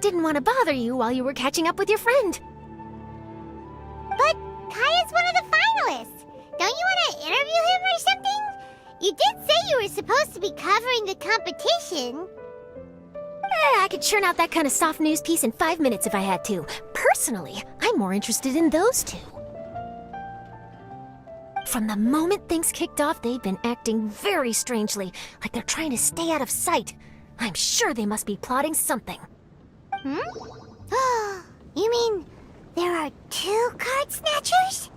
didn't want to bother you while you were catching up with your friend. But Kaya's one of the finalists. Don't you want to interview him or something? You did say you were supposed to be covering the competition. I could churn out that kind of soft news piece in 5 minutes if I had to. Personally, I'm more interested in those two. From the moment things kicked off, they've been acting very strangely, like they're trying to stay out of sight. I'm sure they must be plotting something. You mean there are 2 card snatchers?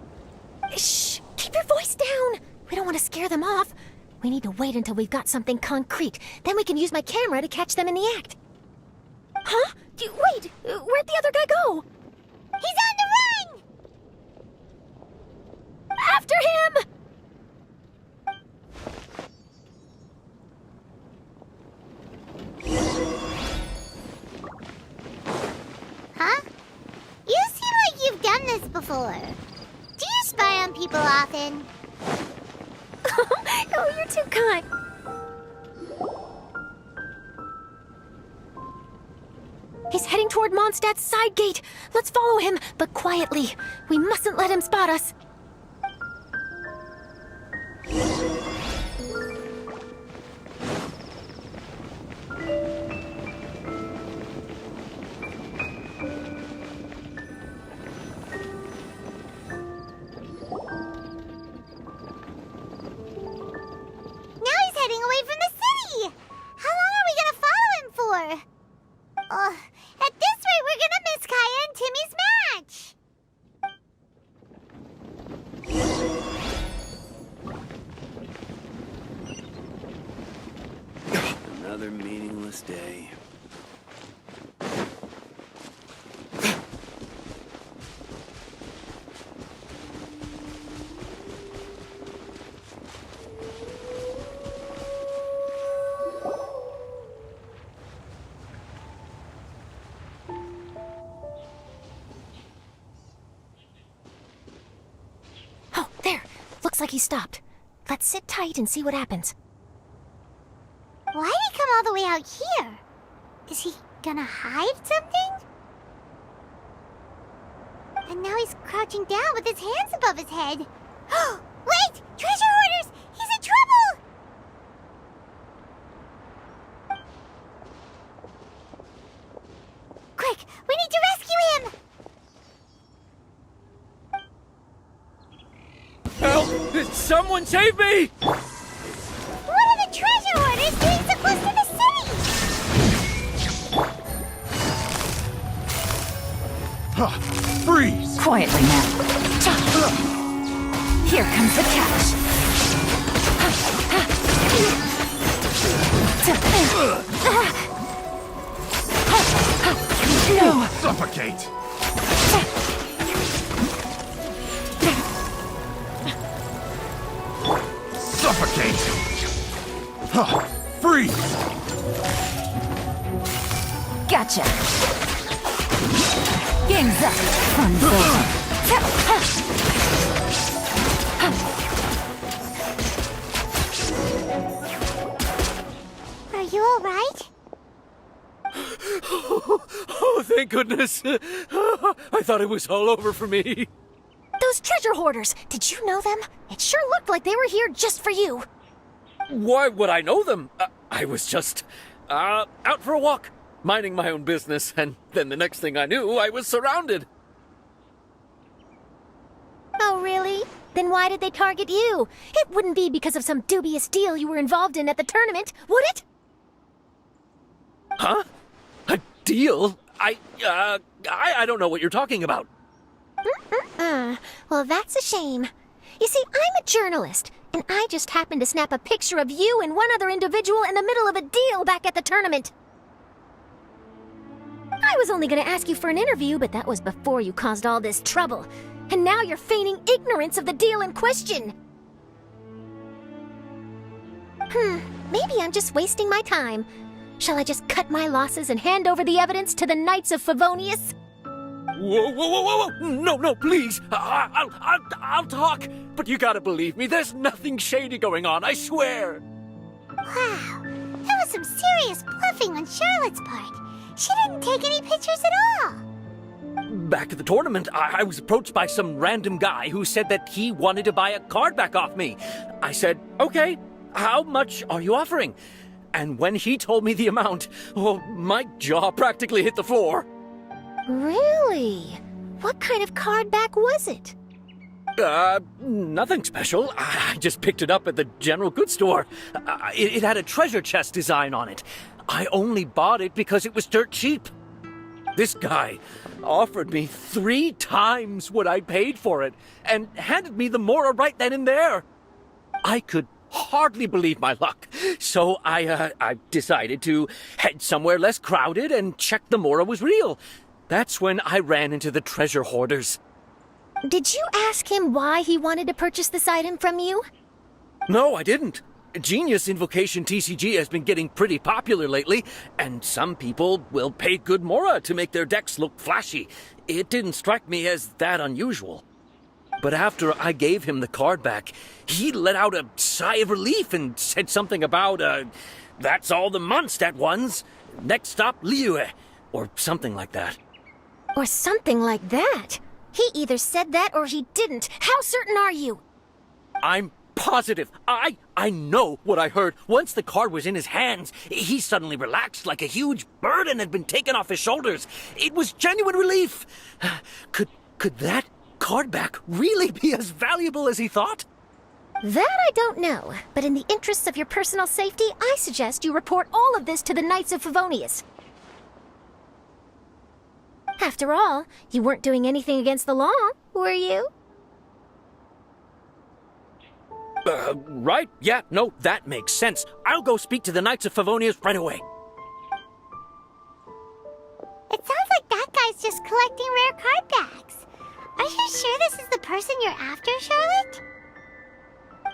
Shh! Keep your voice down! We don't want to scare them off. We need to wait until we've got something concrete. Then we can use my camera to catch them in the act. Huh? Wait! Where'd the other guy go? He's on the run! After him! Huh? You seem like you've done this before. Do you spy on people often? Oh, you're too kind. He's heading toward Mondstadt's side gate. Let's follow him, but quietly. We mustn't let him spot us. At this rate, we're gonna miss Kaya and Timmy's match. Another meaningless day. Oh, there. Looks like he stopped. Let's sit tight and see what happens. Why'd he come all the way out here? Is he gonna hide something? And now he's crouching down with his hands above his head. Wait! Treasure hoarders! He's in trouble! Quick! We need to rescue him! Help! Someone save me! What are the treasure hoarders doing so close to the city? Freeze! Quietly now. Here comes the catch. No! Suffocate! Suffocate! Freeze! Gotcha. Game's up. Fun's over. Are you alright? Oh, thank goodness. I thought it was all over for me. Those treasure hoarders, did you know them? It sure looked like they were here just for you. Why would I know them? I was just out for a walk, minding my own business, and then the next thing I knew, I was surrounded. Oh, really? Then why did they target you? It wouldn't be because of some dubious deal you were involved in at the tournament, would it? Huh? A deal? I don't know what you're talking about. Well, that's a shame. You see, I'm a journalist, and I just happened to snap a picture of you and one other individual in the middle of a deal back at the tournament. I was only going to ask you for an interview, but that was before you caused all this trouble. And now you're feigning ignorance of the deal in question. Maybe I'm just wasting my time. Shall I just cut my losses and hand over the evidence to the Knights of Favonius? Whoa! No, please. I'll talk. But you gotta believe me, there's nothing shady going on, I swear. Wow, that was some serious bluffing on Charlotte's part. She didn't take any pictures at all. Back at the tournament, I was approached by some random guy who said that he wanted to buy a card back off me. I said, okay, how much are you offering? And when he told me the amount, oh, my jaw practically hit the floor. Really? What kind of card back was it? Nothing special. I just picked it up at the general goods store. It had a treasure chest design on it. I only bought it because it was dirt cheap. This guy offered me 3 times what I paid for it and handed me the Mora right then and there. I could hardly believe my luck, so I decided to head somewhere less crowded and check the Mora was real. That's when I ran into the treasure hoarders. Did you ask him why he wanted to purchase this item from you? No, I didn't. Genius Invocation TCG has been getting pretty popular lately, and some people will pay good Mora to make their decks look flashy. It didn't strike me as that unusual. But after I gave him the card back, he let out a sigh of relief and said something about, that's all the Mondstadt ones. Next stop, Liyue, or something like that. Or something like that? He either said that or he didn't. How certain are you? I'm positive. I know what I heard. Once the card was in his hands, he suddenly relaxed like a huge burden had been taken off his shoulders. It was genuine relief. Could that card back really be as valuable as he thought? That I don't know, but in the interests of your personal safety, I suggest you report all of this to the Knights of Favonius. After all, you weren't doing anything against the law, were you? Right? Yeah, no, that makes sense. I'll go speak to the Knights of Favonius right away. It sounds like that guy's just collecting rare card backs. Are you sure this is the person you're after, Charlotte?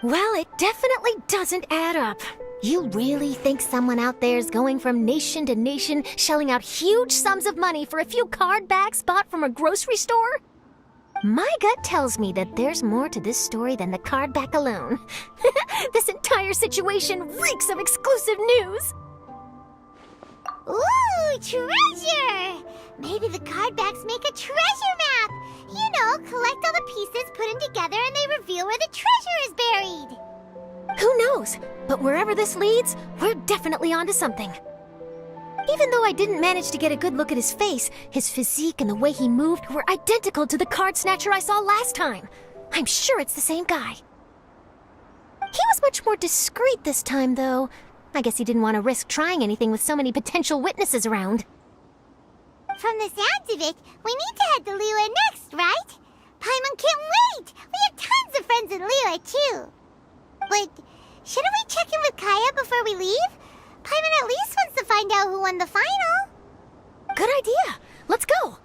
Well, it definitely doesn't add up. You really think someone out there's going from nation to nation, shelling out huge sums of money for a few card backs bought from a grocery store? My gut tells me that there's more to this story than the card back alone. This entire situation reeks of exclusive news! Ooh, treasure! Maybe the card backs make a treasure map! You know, collect all the pieces, put them together, and they reveal where the treasure is buried! Who knows? But wherever this leads, we're definitely onto something. Even though I didn't manage to get a good look at his face, his physique and the way he moved were identical to the card snatcher I saw last time. I'm sure it's the same guy. He was much more discreet this time, though. I guess he didn't want to risk trying anything with so many potential witnesses around. From the sounds of it, we need to head to Liyue next, right? Paimon can't wait! We have tons of friends in Liyue, too. But shouldn't we check in with Kaya before we leave? Paimon at least wants to find out who won the final. Good idea. Let's go.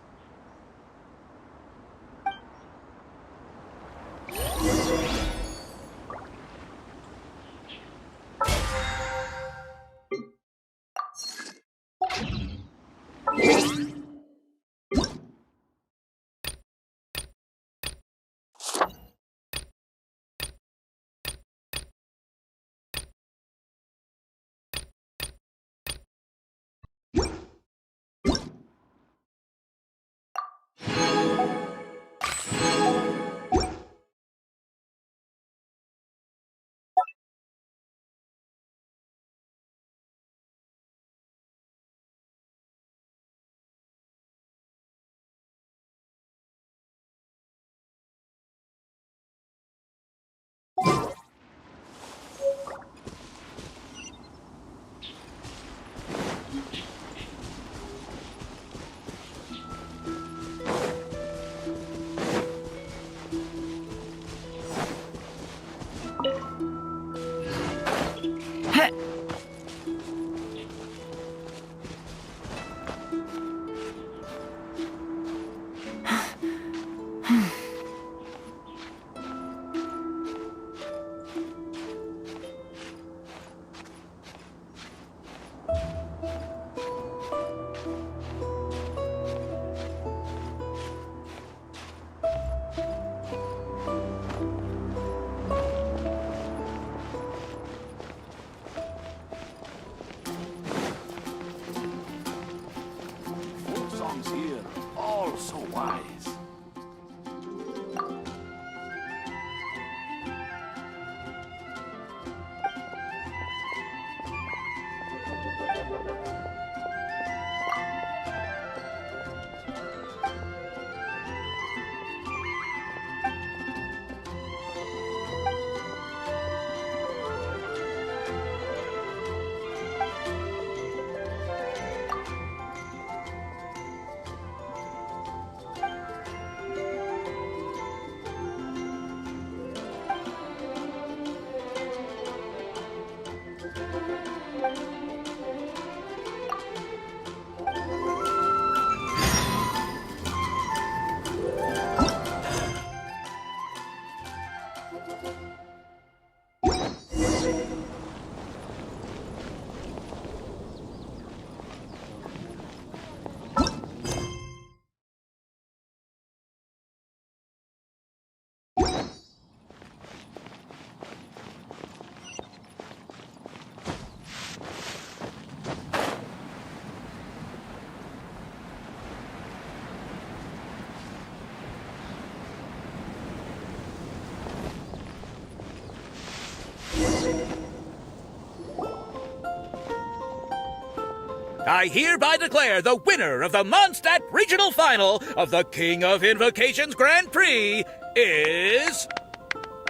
I hereby declare the winner of the Mondstadt Regional Final of the King of Invocations Grand Prix is...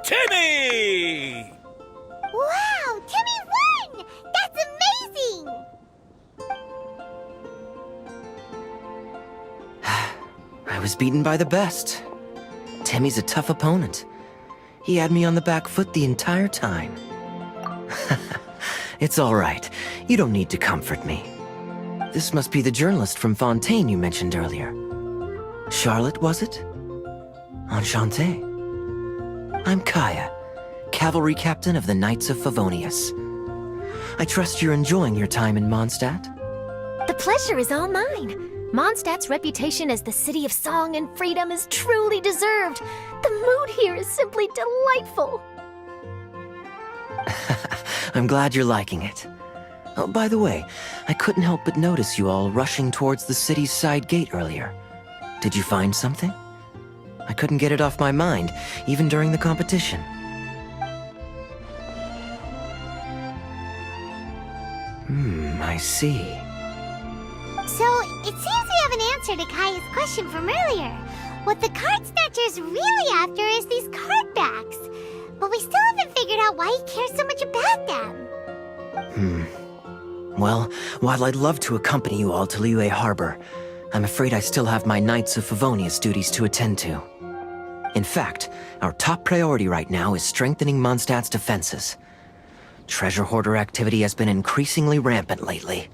Timmy! Wow, Timmy won! That's amazing! I was beaten by the best. Timmy's a tough opponent. He had me on the back foot the entire time. It's all right. You don't need to comfort me. This must be the journalist from Fontaine you mentioned earlier. Charlotte, was it? Enchanté. I'm Kaya, cavalry captain of the Knights of Favonius. I trust you're enjoying your time in Mondstadt? The pleasure is all mine. Mondstadt's reputation as the city of song and freedom is truly deserved. The mood here is simply delightful. I'm glad you're liking it. Oh, by the way, I couldn't help but notice you all rushing towards the city's side gate earlier. Did you find something? I couldn't get it off my mind, even during the competition. I see. So, it seems we have an answer to Kaya's question from earlier. What the card snatcher's really after is these card backs. But we still haven't figured out why he cares so much about them. Well, while I'd love to accompany you all to Liyue Harbor, I'm afraid I still have my Knights of Favonius duties to attend to. In fact, our top priority right now is strengthening Mondstadt's defenses. Treasure hoarder activity has been increasingly rampant lately.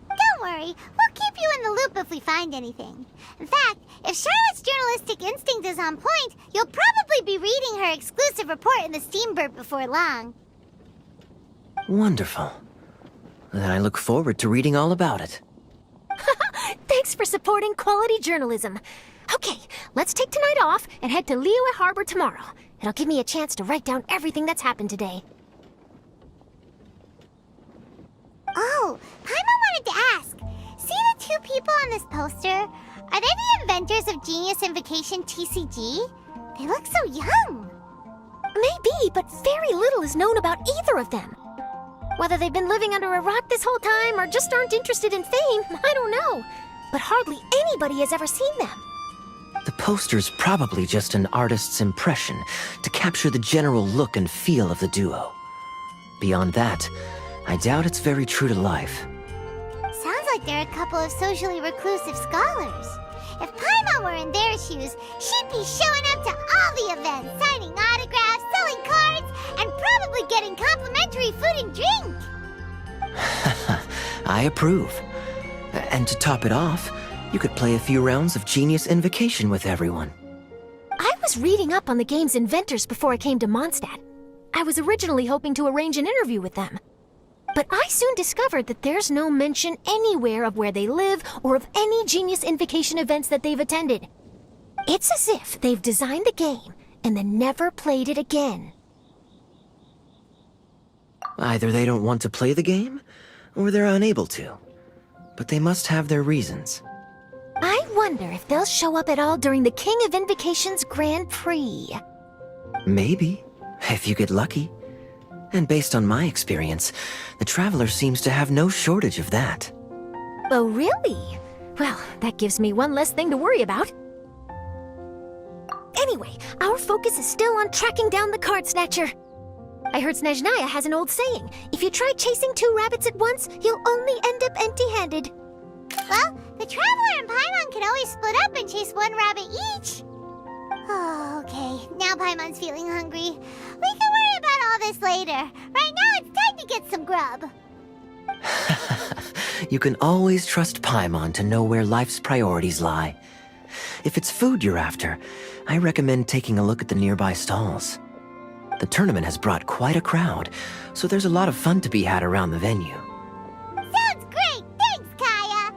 Don't worry, we'll keep you in the loop if we find anything. In fact, if Charlotte's journalistic instinct is on point, you'll probably be reading her exclusive report in the Steambird before long. Wonderful. Then I look forward to reading all about it. Thanks for supporting quality journalism. Okay, let's take tonight off and head to Liyue Harbor tomorrow. It'll give me a chance to write down everything that's happened today. Oh, Paimon wanted to ask. See the two people on this poster? Are they the inventors of Genius Invocation TCG? They look so young. Maybe, but very little is known about either of them. Whether they've been living under a rock this whole time or just aren't interested in fame, I don't know. But hardly anybody has ever seen them. The poster's probably just an artist's impression to capture the general look and feel of the duo. Beyond that, I doubt it's very true to life. Sounds like they're a couple of socially reclusive scholars. If Paimon were in their shoes, she'd be showing up to all the events, signing autographs, selling cards, and probably getting complimentary food and drink. I approve. And to top it off, you could play a few rounds of Genius Invocation with everyone. I was reading up on the game's inventors before I came to Mondstadt. I was originally hoping to arrange an interview with them. But I soon discovered that there's no mention anywhere of where they live or of any Genius Invocation events that they've attended. It's as if they've designed the game and then never played it again. Either they don't want to play the game, or they're unable to. But they must have their reasons. I wonder if they'll show up at all during the King of Invocation's Grand Prix. Maybe, if you get lucky. And based on my experience, the Traveler seems to have no shortage of that. Oh, really? Well, that gives me one less thing to worry about. Anyway, our focus is still on tracking down the card snatcher. I heard Snezhnaya has an old saying. If you try chasing two rabbits at once, you'll only end up empty-handed. Well, the Traveler and Paimon can always split up and chase one rabbit each. Oh, okay. Now Paimon's feeling hungry. We can worry about all this later. Right now, it's time to get some grub. You can always trust Paimon to know where life's priorities lie. If it's food you're after, I recommend taking a look at the nearby stalls. The tournament has brought quite a crowd, so there's a lot of fun to be had around the venue. Sounds great! Thanks, Kaya!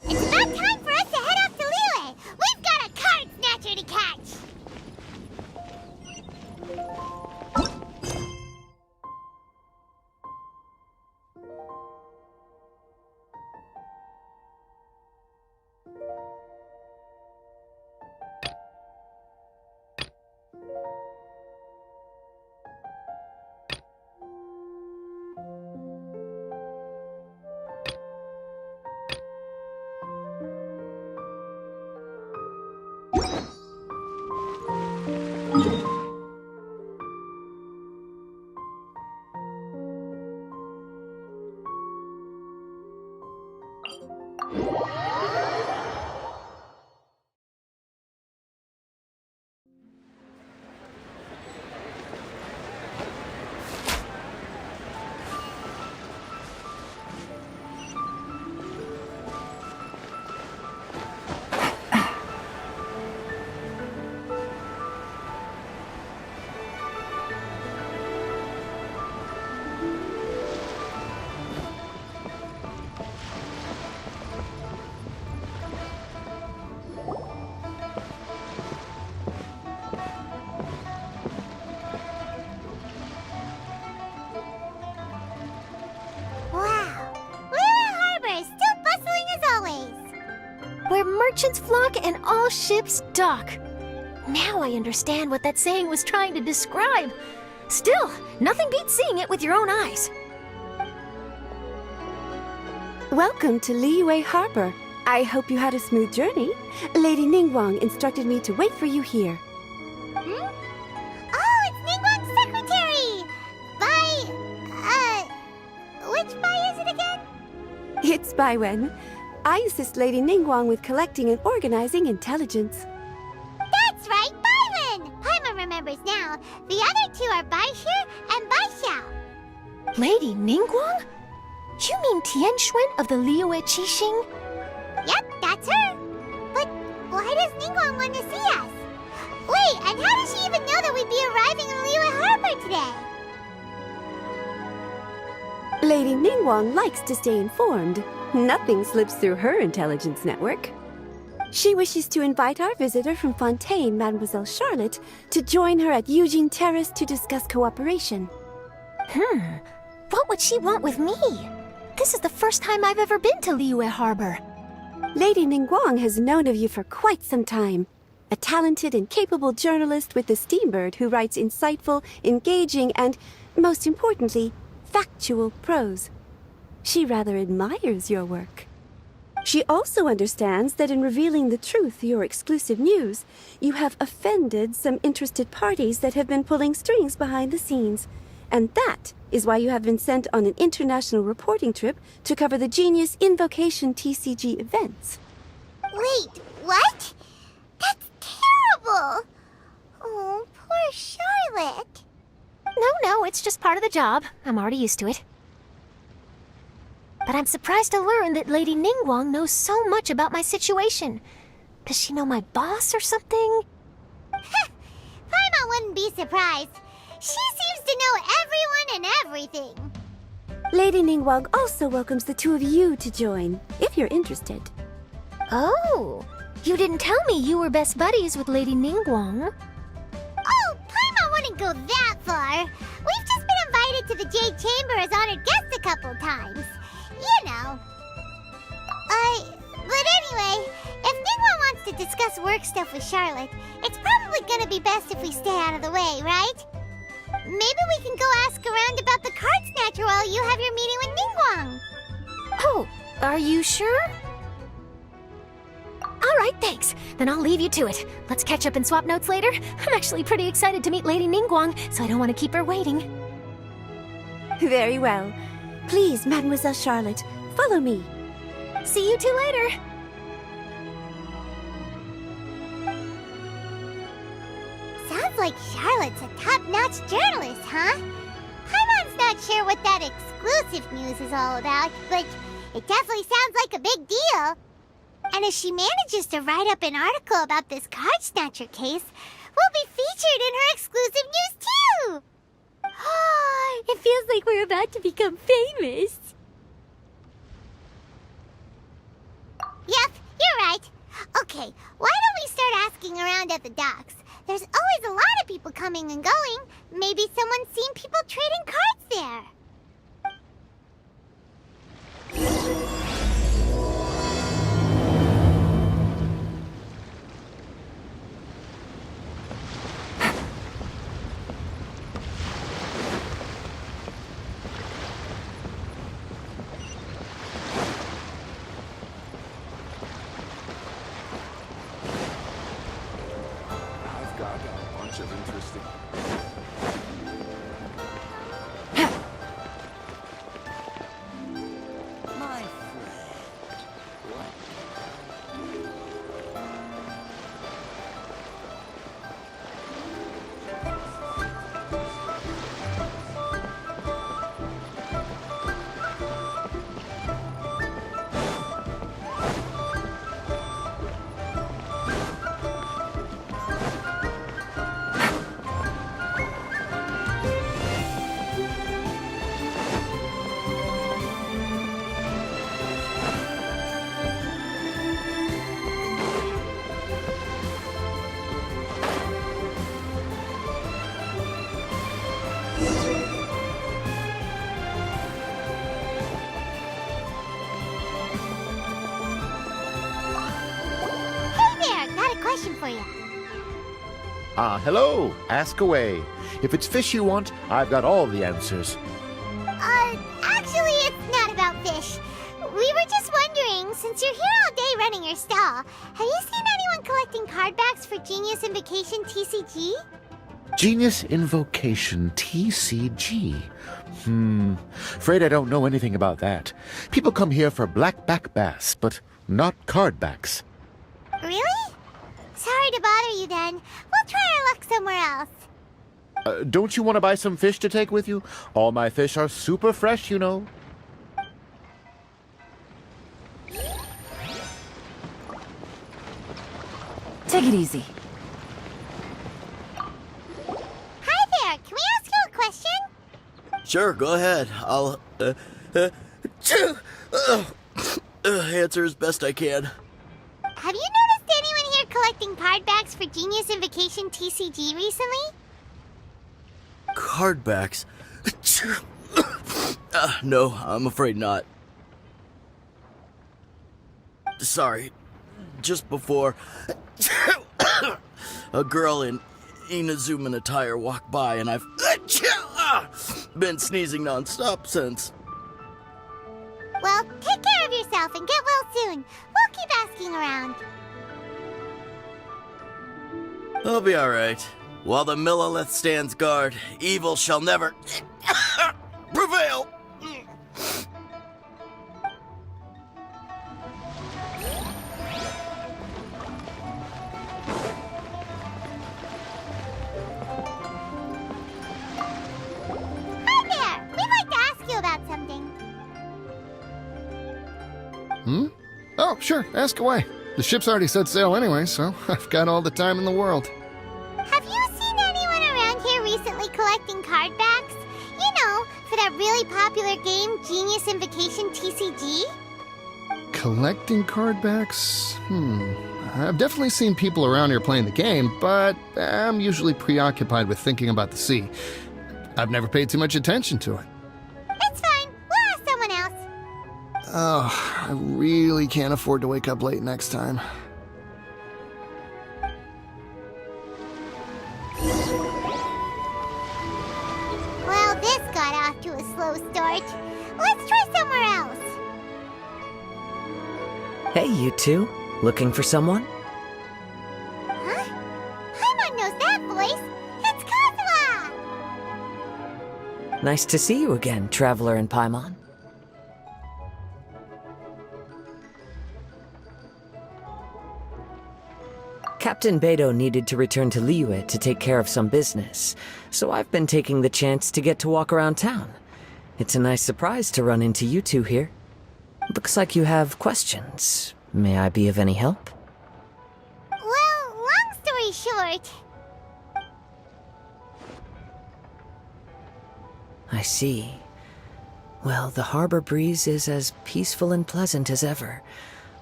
It's about time for us to head off to Liyue. We've got a card snatcher to catch. Where merchants flock and all ships dock. Now I understand what that saying was trying to describe. Still, nothing beats seeing it with your own eyes. Welcome to Liyue Harbor. I hope you had a smooth journey. Lady Ningguang instructed me to wait for you here. Hmm? Oh, it's Ningguang's secretary! Which Bai is it again? It's Baiwen. I assist Lady Ningguang with collecting and organizing intelligence. That's right, Baiwen! Paimon remembers now. The other two are Baishir and Baishao. Lady Ningguang? You mean Tianxuan of the Liyue Qixing? Yep, that's her. But why does Ningguang want to see us? Wait, and how does she even know that we'd be arriving in Liyue Harbor today? Lady Ningguang likes to stay informed. Nothing slips through her intelligence network. She wishes to invite our visitor from Fontaine, Mademoiselle Charlotte, to join her at Eugene Terrace to discuss cooperation. What would she want with me? This is the first time I've ever been to Liyue Harbor. Lady Ningguang has known of you for quite some time. A talented and capable journalist with the Steambird who writes insightful, engaging, and, most importantly, factual prose. She rather admires your work. She also understands that in revealing the truth, your exclusive news, you have offended some interested parties that have been pulling strings behind the scenes. And that is why you have been sent on an international reporting trip to cover the Genius Invocation TCG events. Wait, what? That's terrible! Oh, poor Charlotte. No, it's just part of the job. I'm already used to it. But I'm surprised to learn that Lady Ningguang knows so much about my situation. Does she know my boss or something? Paimon wouldn't be surprised. She seems to know everyone and everything. Lady Ningguang also welcomes the two of you to join, if you're interested. Oh, you didn't tell me you were best buddies with Lady Ningguang. Oh, Paimon wouldn't go that far. We've just been invited to the Jade Chamber as honored guests a couple times. You know. But anyway, if Ningguang wants to discuss work stuff with Charlotte, it's probably gonna be best if we stay out of the way, right? Maybe we can go ask around about the card snatcher while you have your meeting with Ningguang. Oh, are you sure? All right, thanks. Then I'll leave you to it. Let's catch up and swap notes later. I'm actually pretty excited to meet Lady Ningguang, so I don't want to keep her waiting. Very well. Please, Mademoiselle Charlotte, follow me. See you two later. Sounds like Charlotte's a top-notch journalist, huh? Paimon's not sure what that exclusive news is all about, but it definitely sounds like a big deal. And if she manages to write up an article about this card snatcher case, we'll be featured in her exclusive news too! It feels like we're about to become famous. Yep, you're right. Okay, why don't we start asking around at the docks? There's always a lot of people coming and going. Maybe someone's seen people trading cards there. I've got a bunch of interesting... My friend, what? Hey there, got a question for you. Hello. Ask away. If it's fish you want, I've got all the answers. Actually, it's not about fish. We were just wondering, since you're here all day running your stall, have you seen anyone collecting card backs for Genius Invocation TCG? Genius Invocation TCG. Afraid I don't know anything about that. People come here for blackback bass, but not card backs. Really? Sorry to bother you then. We'll try our luck somewhere else. Don't you want to buy some fish to take with you? All my fish are super fresh, you know. Take it easy. Hi there, can we ask you a question? Sure, go ahead. I'll answer as best I can. Have you noticed anyone here collecting card backs for Genius Invocation TCG recently? Card backs? No, I'm afraid not. Sorry. Just before, a girl in Inazuman attire walked by, and I've been sneezing nonstop since. Well, take care of yourself. yourself and get well soon. We'll keep asking around. I'll be alright. While the Millilith stands guard, evil shall never prevail. Hi there! We'd like to ask you about something. Oh, sure, ask away. The ship's already set sail anyway, so I've got all the time in the world. Have you seen anyone around here recently collecting card backs? You know, for that really popular game, Genius Invocation TCG? Collecting card backs? I've definitely seen people around here playing the game, but I'm usually preoccupied with thinking about the sea. I've never paid too much attention to it. It's fine. We'll ask someone else. Oh, I really can't afford to wake up late next time. Well, this got off to a slow start. Let's try somewhere else. Hey, you two. Looking for someone? Huh? Paimon knows that voice. It's Kazuha! Nice to see you again, Traveler and Paimon. Captain Beidou needed to return to Liyue to take care of some business, so I've been taking the chance to get to walk around town. It's a nice surprise to run into you two here. Looks like you have questions. May I be of any help? Well, long story short... I see. Well, the harbor breeze is as peaceful and pleasant as ever.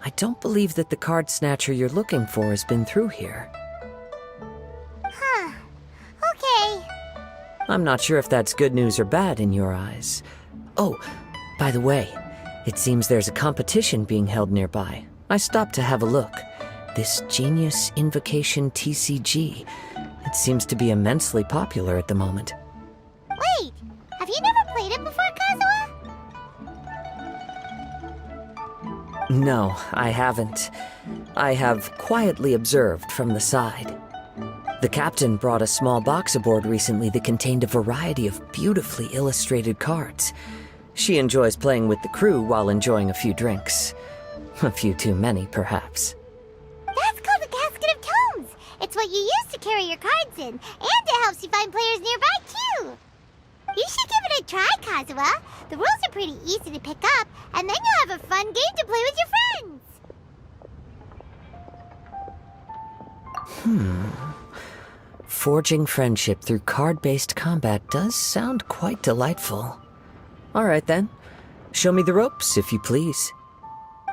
I don't believe that the card snatcher you're looking for has been through here. Huh. Okay. I'm not sure if that's good news or bad in your eyes. Oh, by the way, it seems there's a competition being held nearby. I stopped to have a look. This Genius Invocation TCG. It seems to be immensely popular at the moment. Wait, have you never played it before, Kazuha? No, I haven't. I have quietly observed from the side. The captain brought a small box aboard recently that contained a variety of beautifully illustrated cards. She enjoys playing with the crew while enjoying a few drinks. A few too many, perhaps. That's called the Casket of Tomes. It's what you use to carry your cards in, and it helps you find players nearby, too. You should give it a try, Kazuha. The rules are pretty easy to pick up, and then you'll have a fun game to play with your friends. Forging friendship through card-based combat does sound quite delightful. All right, then. Show me the ropes, if you please.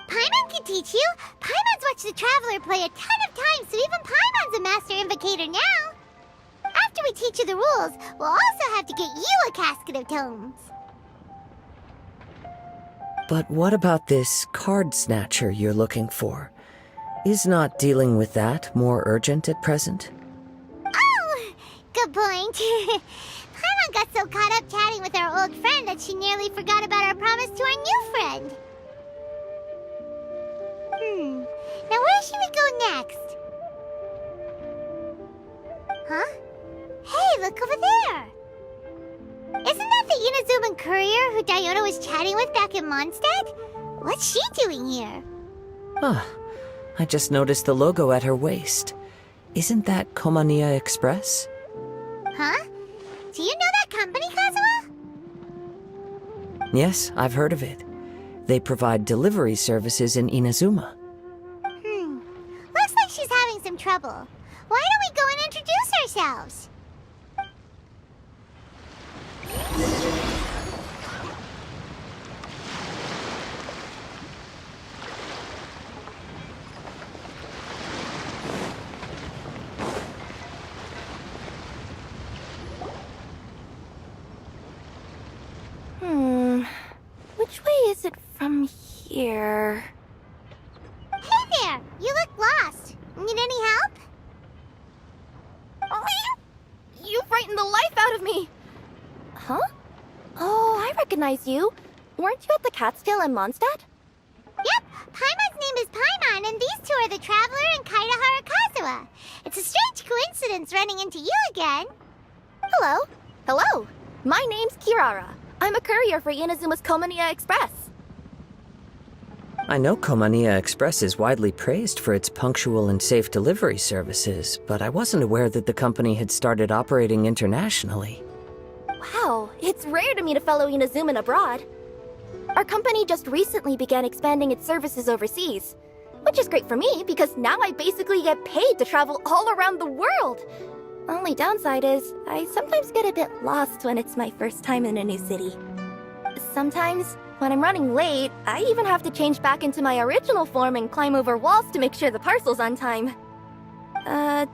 Paimon can teach you. Paimon's watched the Traveler play a ton of times, so even Paimon's a master invocator now. After we teach you the rules, we'll also have to get you a Casket of Tomes. But what about this card snatcher you're looking for? Is not dealing with that more urgent at present? Oh, good point. Paimon got so caught up chatting with our old friend that she nearly forgot about our promise to our new friend. Now where should we go next? Huh? Hey, look over there! Isn't that the Inazuman courier who Diona was chatting with back in Mondstadt? What's she doing here? Ah, I just noticed the logo at her waist. Isn't that Komania Express? Huh? Do you know that company, Kazuha? Yes, I've heard of it. They provide delivery services in Inazuma. Looks like she's having some trouble. Why don't we go and introduce ourselves? Which way is it from here? Hey there! You look lost. Need any help? You frightened the life out of me! Huh? Oh, I recognize you. Weren't you at the Cat's Tail in Mondstadt? Yep, Paimon's name is Paimon, and these two are the Traveler and Kaida Harakazawa. It's a strange coincidence running into you again. Hello. Hello. My name's Kirara. I'm a courier for Inazuma's Komaniya Express. I know Komaniya Express is widely praised for its punctual and safe delivery services, but I wasn't aware that the company had started operating internationally. Wow, it's rare to meet a fellow Inazuman abroad. Our company just recently began expanding its services overseas, which is great for me because now I basically get paid to travel all around the world. Only downside is, I sometimes get a bit lost when it's my first time in a new city. Sometimes, when I'm running late, I even have to change back into my original form and climb over walls to make sure the parcel's on time.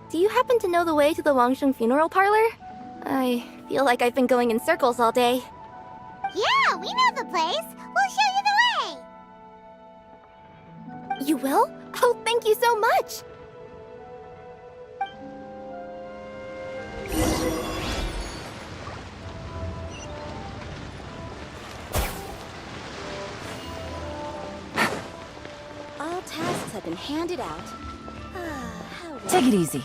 Do you happen to know the way to the Wangsheng funeral parlor? I feel like I've been going in circles all day. Yeah, we know the place. We'll show you the way. You will? Oh, thank you so much! All tasks have been handed out. Take it easy.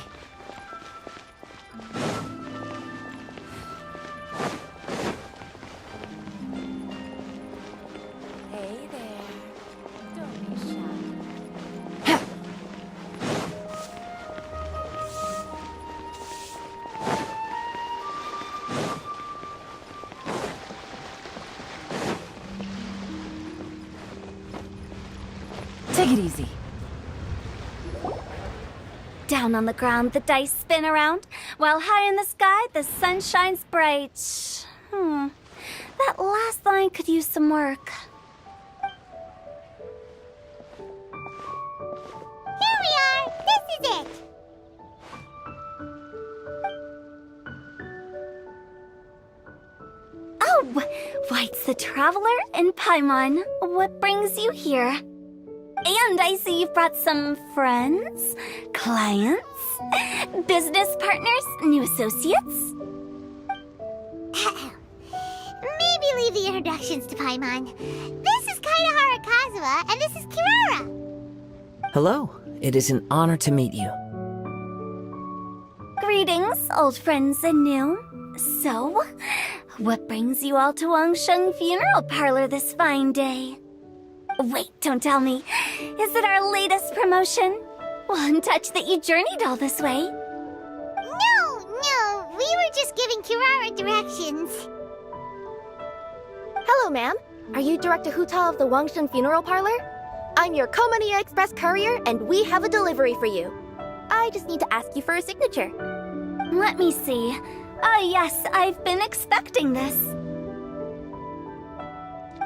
Hey there. Don't be shy. Take it easy. Down on the ground, the dice spin around, while high in the sky, the sun shines bright. That last line could use some work. Here we are. This is it. Oh, White's the Traveler and Paimon. What brings you here? And I see you've brought some friends, clients, business partners, new associates. Maybe leave the introductions to Paimon. This is Kaida Harakazawa, and this is Kirara. Hello, it is an honor to meet you. Greetings, old friends and new. So, what brings you all to Wangsheng Funeral Parlor this fine day? Wait, don't tell me. Is it our latest promotion? One touch that you journeyed all this way? No, we were just giving Kirara directions. Hello, ma'am. Are you Director Huta of the Wangsheng Funeral Parlor? I'm your Komaniya Express courier, and we have a delivery for you. I just need to ask you for a signature. Let me see. Ah, yes, I've been expecting this.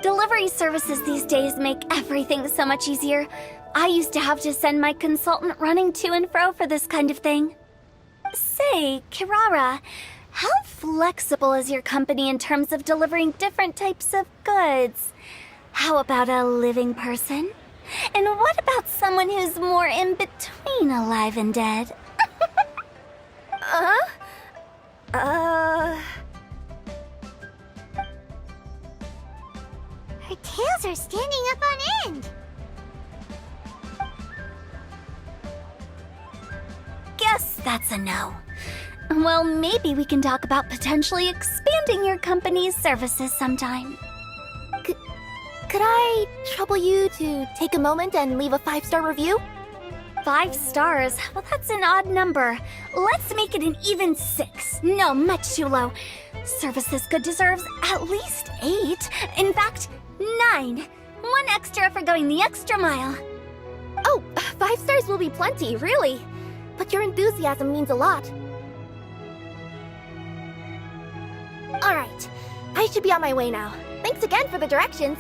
Delivery services these days make everything so much easier. I used to have to send my consultant running to and fro for this kind of thing. Say, Kirara, how flexible is your company in terms of delivering different types of goods? How about a living person? And what about someone who's more in between alive and dead? Her tails are standing up on end. Guess that's a no. Well, maybe we can talk about potentially expanding your company's services sometime. Could I trouble you to take a moment and leave a 5-star review? 5 stars? Well, that's an odd number. Let's make it an even 6. No, much too low. Services good deserves at least 8. In fact, 9. 1 extra for going the extra mile. Oh, 5 stars will be plenty, really. But your enthusiasm means a lot. Alright, I should be on my way now. Thanks again for the directions.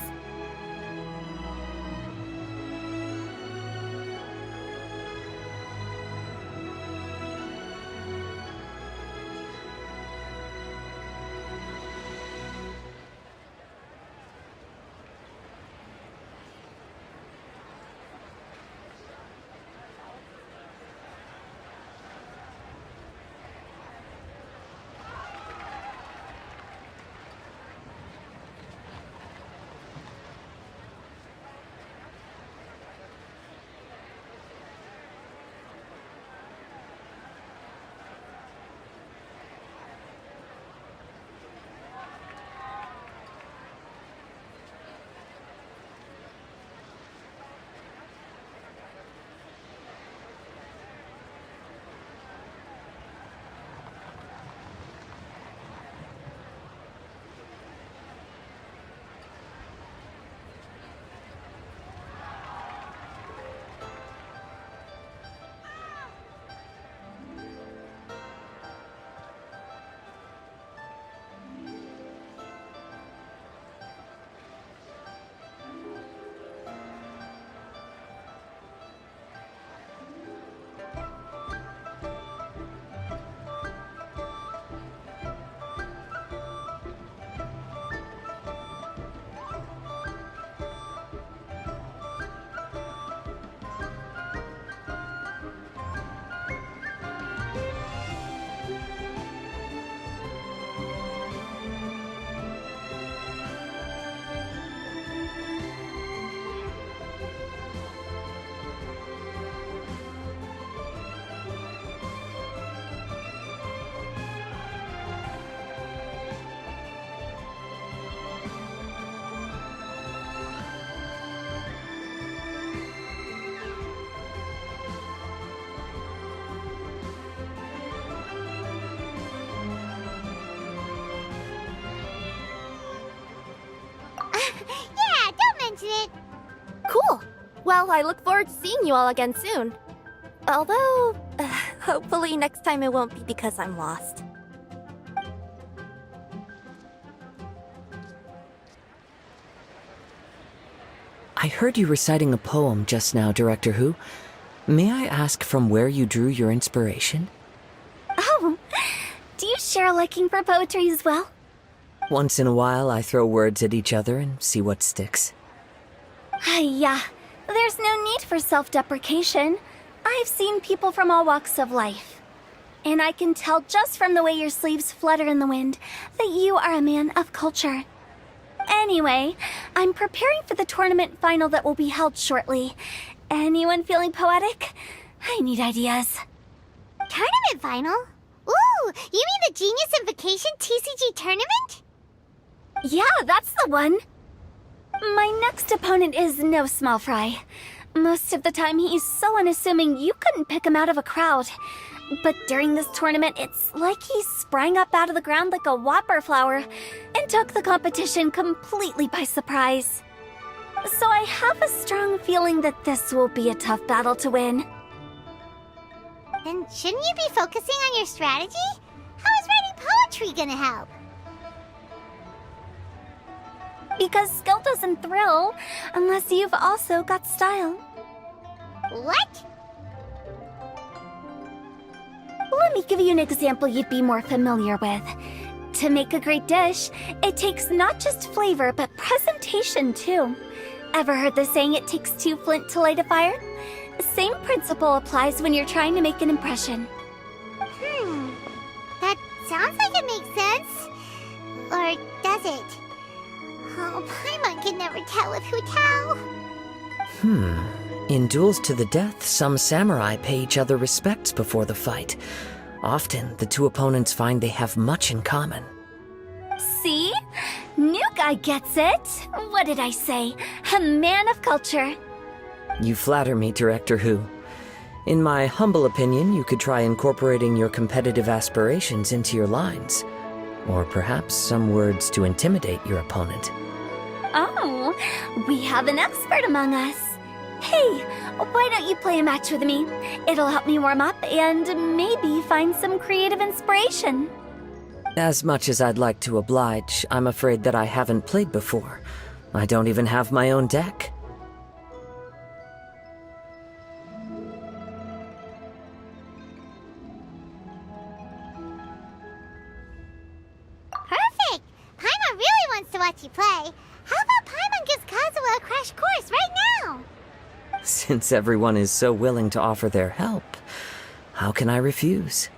Well, I look forward to seeing you all again soon. Although, hopefully next time it won't be because I'm lost. I heard you reciting a poem just now, Director Who. May I ask from where you drew your inspiration? Oh, do you share a liking for poetry as well? Once in a while, I throw words at each other and see what sticks. Yeah, there's no need for self-deprecation. I've seen people from all walks of life. And I can tell just from the way your sleeves flutter in the wind that you are a man of culture. Anyway, I'm preparing for the tournament final that will be held shortly. Anyone feeling poetic? I need ideas. Tournament final? Ooh, you mean the Genius Invocation TCG tournament? Yeah, that's the one. My next opponent is no small fry. Most of the time he's so unassuming you couldn't pick him out of a crowd. But during this tournament, it's like he sprang up out of the ground like a whopper flower and took the competition completely by surprise. So I have a strong feeling that this will be a tough battle to win. Then shouldn't you be focusing on your strategy? How is writing poetry gonna help? Because skill doesn't thrill unless you've also got style. What? Let me give you an example you'd be more familiar with. To make a great dish, it takes not just flavor, but presentation too. Ever heard the saying, it takes two flint to light a fire? The same principle applies when you're trying to make an impression. That sounds like it makes sense. Or does it? Oh, Paimon can never tell with Hu Tao. In duels to the death, some samurai pay each other respects before the fight. Often, the two opponents find they have much in common. See? New guy gets it. What did I say? A man of culture. You flatter me, Director Who. In my humble opinion, you could try incorporating your competitive aspirations into your lines. Or perhaps some words to intimidate your opponent. Oh, we have an expert among us. Hey, why don't you play a match with me? It'll help me warm up and maybe find some creative inspiration. As much as I'd like to oblige, I'm afraid that I haven't played before. I don't even have my own deck. Perfect! Paimon really wants to watch you play. How about Paimon gives Kazuha a crash course right now? Since everyone is so willing to offer their help, how can I refuse?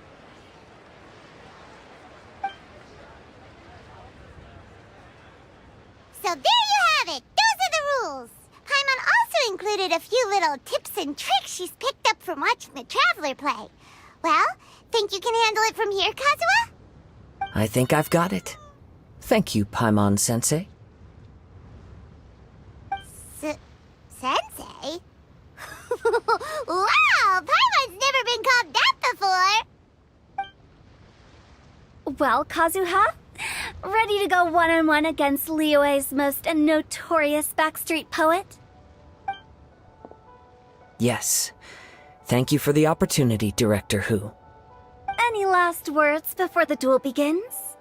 So there you have it! Those are the rules! Paimon also included a few little tips and tricks she's picked up from watching the Traveler play. Well, think you can handle it from here, Kazuha? I think I've got it. Thank you, Paimon-sensei. Sensei? Wow! Paimon's never been called that before! Well, Kazuha, ready to go one-on-one against Liyue's most notorious backstreet poet? Yes. Thank you for the opportunity, Director Who. Any last words before the duel begins?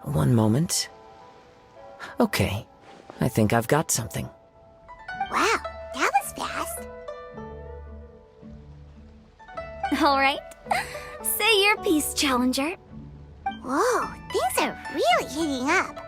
One moment. Okay, I think I've got something. Wow, that was fast. All right. Say your piece, Challenger. Whoa, things are really heating up.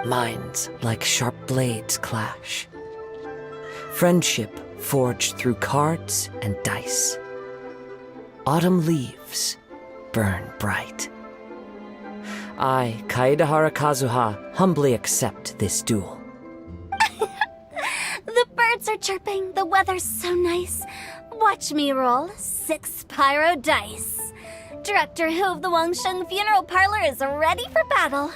Minds like sharp blades clash. Friendship forged through cards and dice. Autumn leaves burn bright. I, Kaedehara Kazuha, humbly accept this duel. The birds are chirping, the weather's so nice. Watch me roll 6 pyro dice. Director Hu of the Wangsheng Funeral Parlor is ready for battle.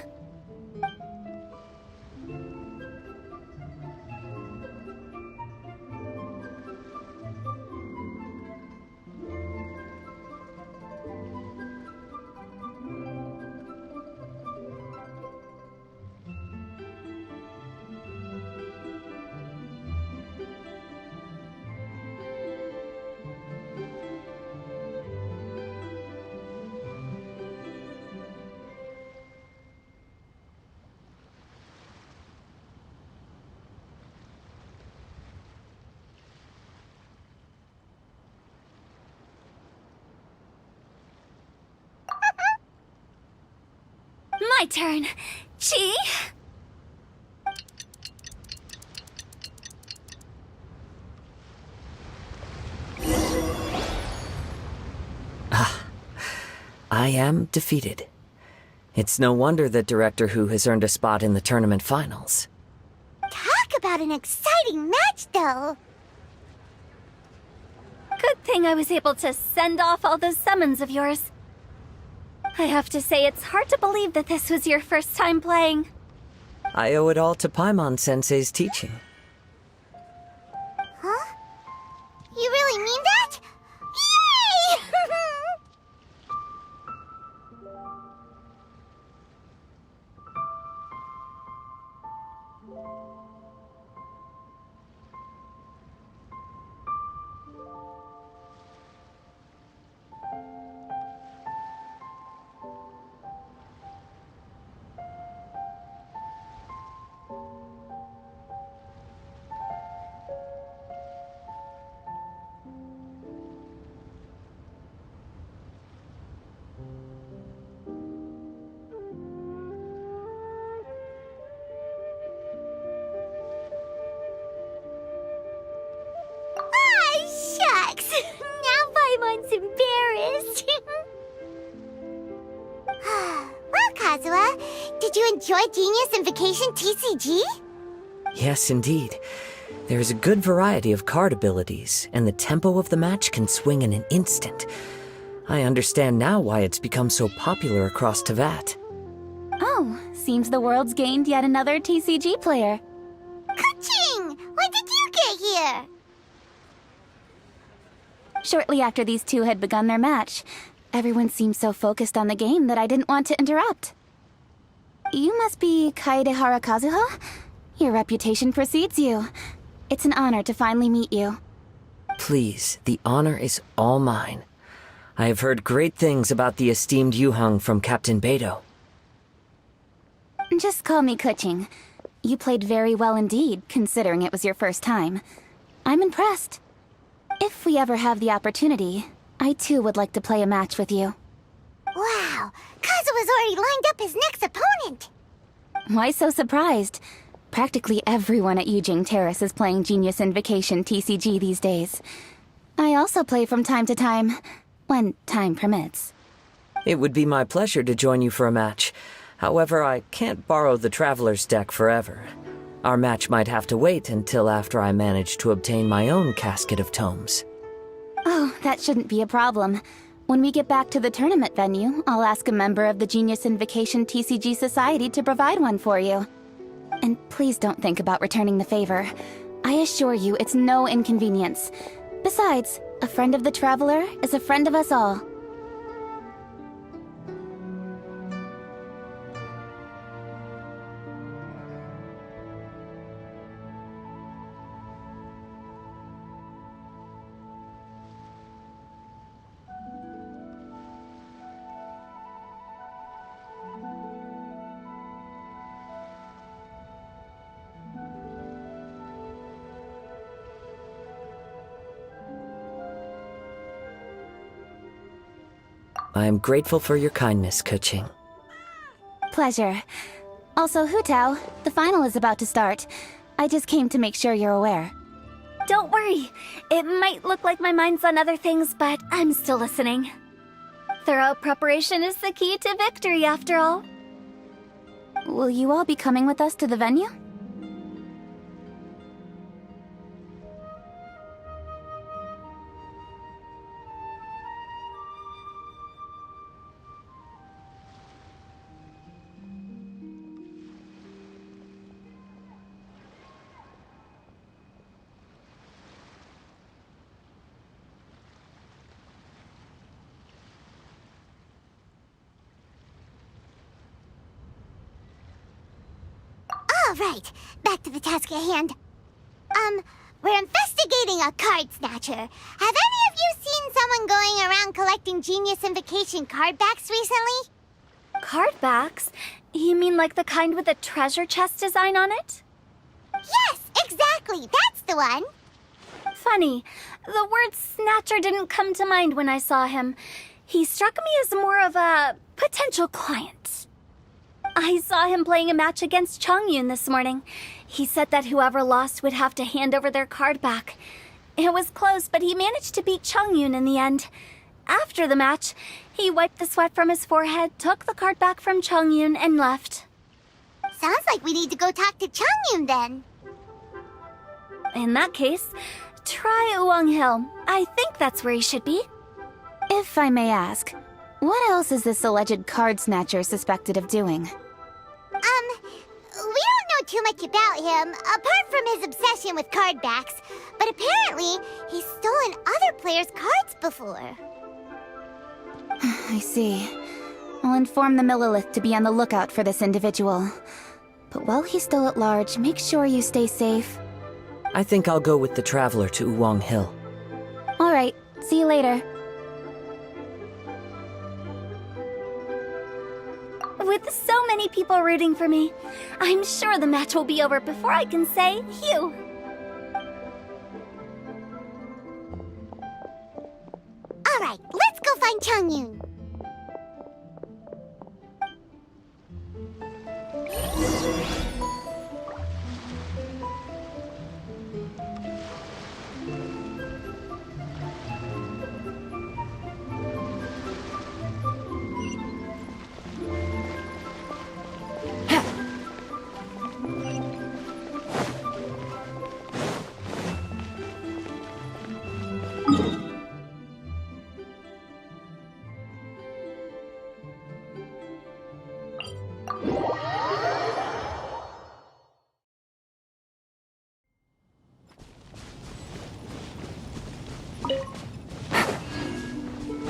My turn. Chi? I am defeated. It's no wonder that Director Hu has earned a spot in the tournament finals. Talk about an exciting match, though. Good thing I was able to send off all those summons of yours. I have to say, it's hard to believe that this was your first time playing. I owe it all to Paimon-sensei's teaching. Huh? You really mean that? Yay! Now Paimon's embarrassed. Well, Kazuha, did you enjoy Genius Invocation TCG? Yes, indeed. There is a good variety of card abilities, and the tempo of the match can swing in an instant. I understand now why it's become so popular across Teyvat. Oh, seems the world's gained yet another TCG player. Ka-ching! When did you get here? Shortly after these two had begun their match, everyone seemed so focused on the game that I didn't want to interrupt. You must be Kaedehara Kazuha? Your reputation precedes you. It's an honor to finally meet you. Please, the honor is all mine. I have heard great things about the esteemed Yuheng from Captain Beidou. Just call me Kuching. You played very well indeed, considering it was your first time. I'm impressed. If we ever have the opportunity, I too would like to play a match with you. Wow, Kazuha's already lined up his next opponent. Why so surprised? Practically everyone at Yujing Terrace is playing Genius Invocation TCG these days. I also play from time to time, when time permits. It would be my pleasure to join you for a match. However, I can't borrow the Traveler's deck forever. Our match might have to wait until after I manage to obtain my own casket of tomes. Oh, that shouldn't be a problem. When we get back to the tournament venue, I'll ask a member of the Genius Invocation TCG Society to provide one for you. And please don't think about returning the favor. I assure you it's no inconvenience. Besides, a friend of the Traveler is a friend of us all. I am grateful for your kindness, Kuching. Pleasure. Also, Hutao, the final is about to start. I just came to make sure you're aware. Don't worry. It might look like my mind's on other things, but I'm still listening. Thorough preparation is the key to victory, after all. Will you all be coming with us to the venue? All right, back to the task at hand. We're investigating a card snatcher. Have any of you seen someone going around collecting Genius Invocation card backs recently? Card backs? You mean like the kind with a treasure chest design on it? Yes, exactly, that's the one. Funny, the word snatcher didn't come to mind when I saw him. He struck me as more of a potential client. I saw him playing a match against Chongyun this morning. He said that whoever lost would have to hand over their card back. It was close, but he managed to beat Chongyun in the end. After the match, he wiped the sweat from his forehead, took the card back from Chongyun, and left. Sounds like we need to go talk to Chongyun then. In that case, try Uwang Hill. I think that's where he should be. If I may ask, what else is this alleged card snatcher suspected of doing? We don't know too much about him, apart from his obsession with card backs. But apparently, he's stolen other players' cards before. I see. I'll inform the Millilith to be on the lookout for this individual. But while he's still at large, make sure you stay safe. I think I'll go with the Traveler to Uwang Hill. Alright, see you later. With so many people rooting for me, I'm sure the match will be over before I can say phew. All right, let's go find Chongyun.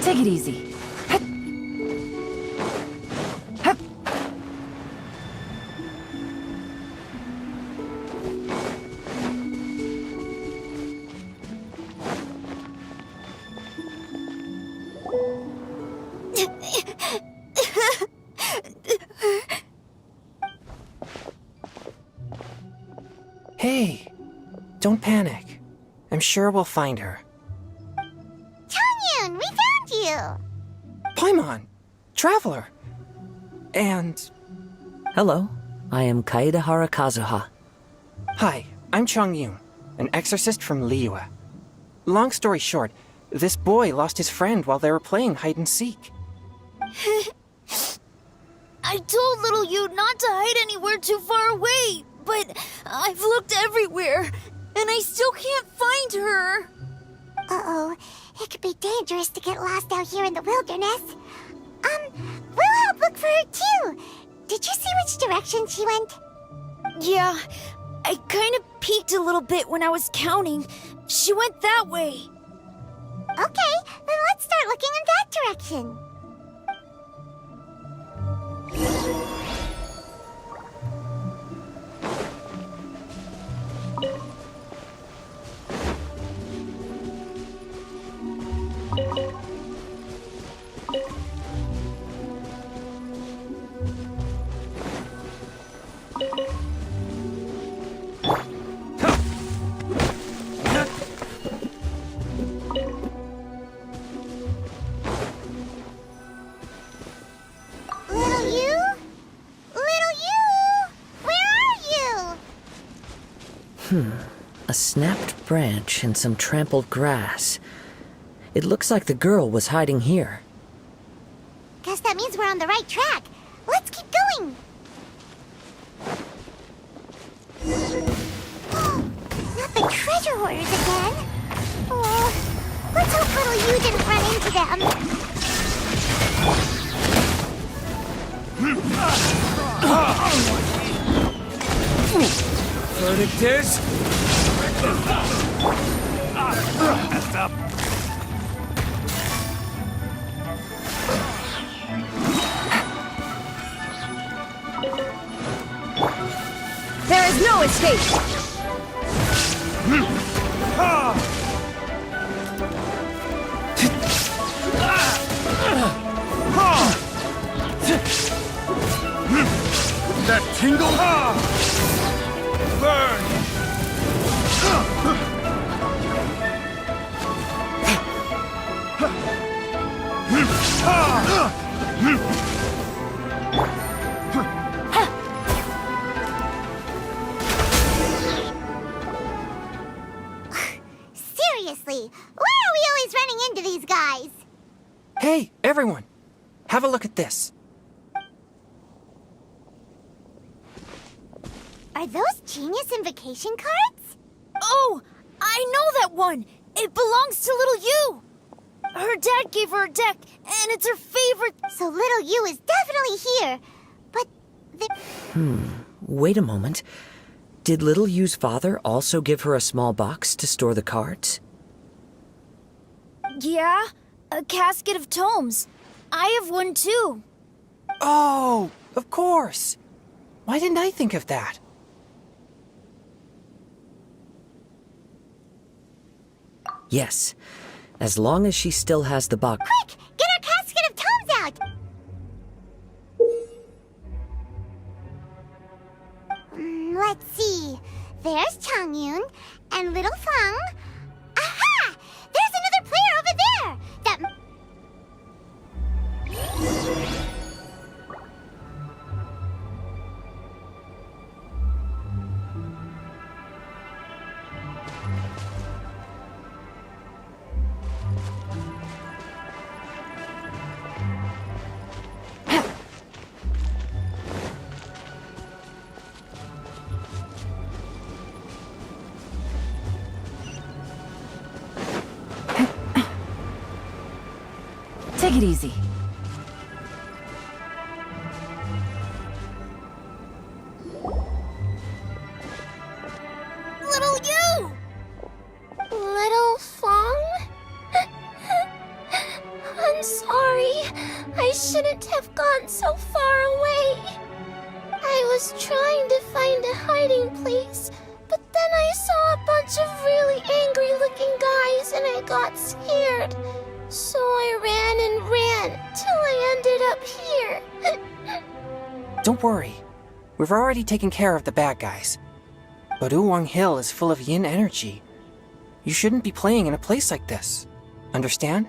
Take it easy. Hey, don't panic. I'm sure we'll find her. Chongyun, we found you! Paimon, Traveler, and... Hello, I am Kaedahara Kazuha. Hi, I'm Chongyun, an exorcist from Liyue. Long story short, this boy lost his friend while they were playing hide-and-seek. I told little you not to hide anywhere too far away, but I've looked everywhere, and I still can't find her. Uh-oh, it could be dangerous to get lost out here in the wilderness. We'll help look for her too. Did you see which direction she went? Yeah, I kind of peeked a little bit when I was counting. She went that way. Okay, then let's start looking in that direction. Little you? Little you? A snapped branch and some trampled grass. It looks like the girl was hiding here. Guess that means we're on the right track. Let's keep going. Not the treasure hoarders again. Oh, let's hope little you didn't run into them. Verdict is... Messed up. There is no escape! That tingle? Burn! Seriously, why are we always running into these guys? Hey, everyone! Have a look at this. Are those genius invocation cards? Oh, I know that one! It belongs to little you! Her dad gave her a deck, and it's her favorite. So little you is definitely here. But Wait a moment. Did Little Yu's father also give her a small box to store the cards? Yeah, a casket of tomes. I have one too. Oh, of course! Why didn't I think of that? Yes. As long as she still has the box. quick, get our casket of tomes out! Let's see. There's Changyun and little Fang. Aha! There's another player over there! That... Take it easy. Little you! Little Fong? I'm sorry. I shouldn't have gone so far away. I was trying to find a hiding place, but then I saw a bunch of really angry-looking guys and I got scared. So I ran and ran till I ended up here. Don't worry. We've already taken care of the bad guys. But Uwang Hill is full of yin energy. You shouldn't be playing in a place like this. Understand?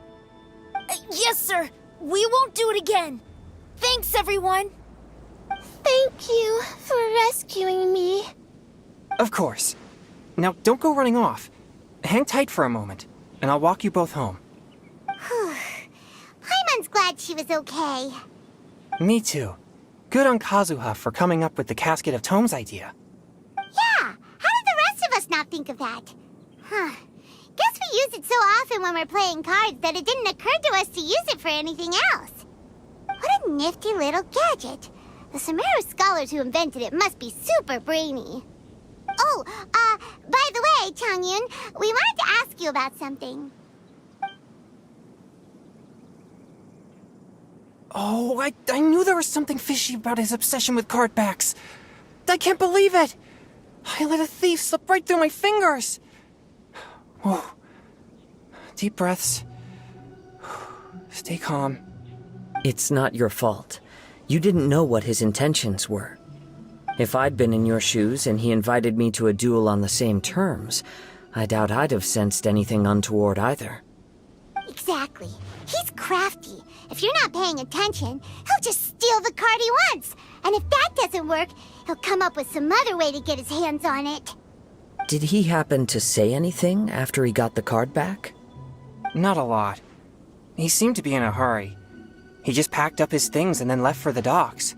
Yes, sir. We won't do it again. Thanks, everyone. Thank you for rescuing me. Of course. Now, don't go running off. Hang tight for a moment, and I'll walk you both home. Paimon's glad she was okay. Me too. Good on Kazuha for coming up with the Casket of Tomes idea. Yeah, how did the rest of us not think of that? Guess we use it so often when we're playing cards that it didn't occur to us to use it for anything else. What a nifty little gadget. The Sumeru scholars who invented it must be super brainy. Oh, by the way, Changyun, we wanted to ask you about something. Oh, I knew there was something fishy about his obsession with card backs. I can't believe it! I let a thief slip right through my fingers! Whoa. Deep breaths. Stay calm. It's not your fault. You didn't know what his intentions were. If I'd been in your shoes and he invited me to a duel on the same terms, I doubt I'd have sensed anything untoward either. Exactly. He's crafty. If you're not paying attention, he'll just steal the card he wants. And if that doesn't work, he'll come up with some other way to get his hands on it. Did he happen to say anything after he got the card back? Not a lot. He seemed to be in a hurry. He just packed up his things and then left for the docks.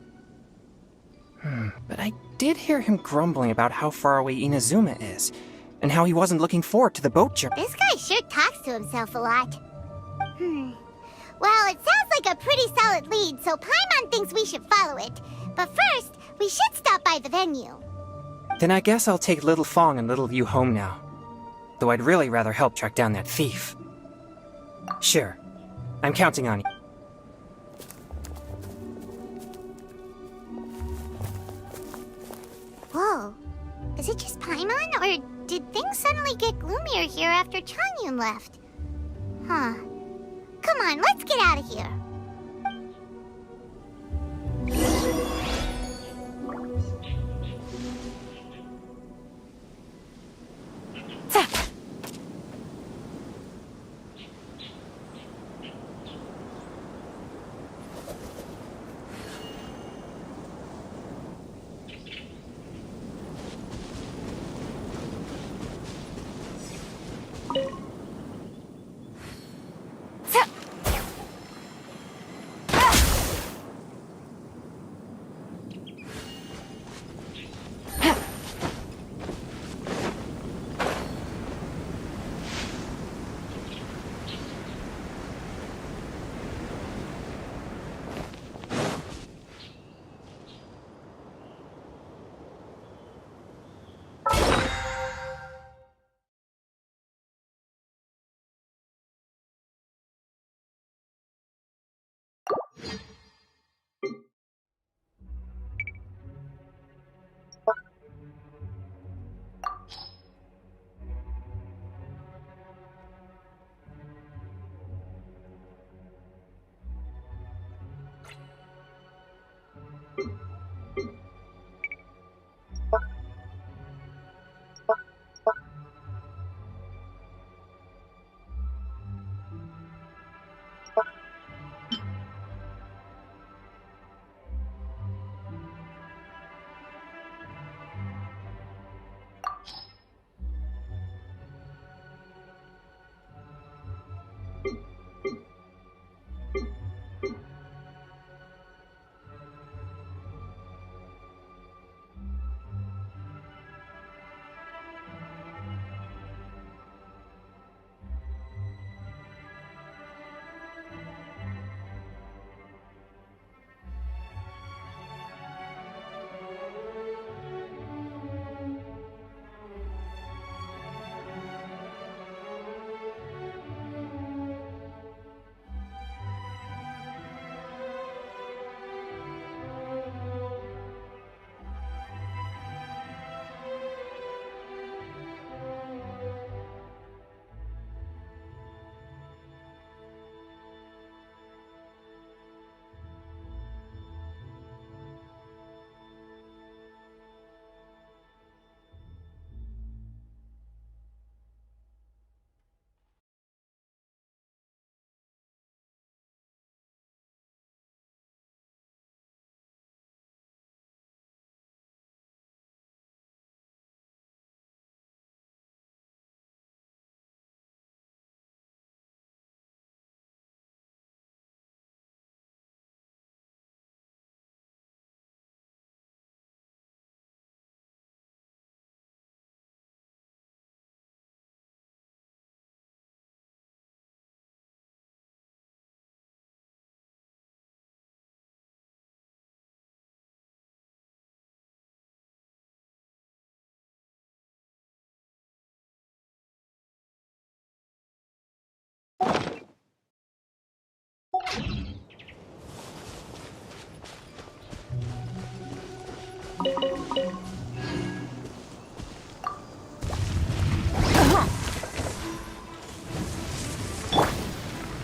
But I did hear him grumbling about how far away Inazuma is, and how he wasn't looking forward to the boat journey. This guy sure talks to himself a lot. Well, it sounds like a pretty solid lead, so Paimon thinks we should follow it. But first, we should stop by the venue. Then I guess I'll take Little Fong and Little Yu home now. Though I'd really rather help track down that thief. Sure. I'm counting on you. Whoa. Is it just Paimon, or did things suddenly get gloomier here after Changyun left? Huh. Come on, let's get out of here.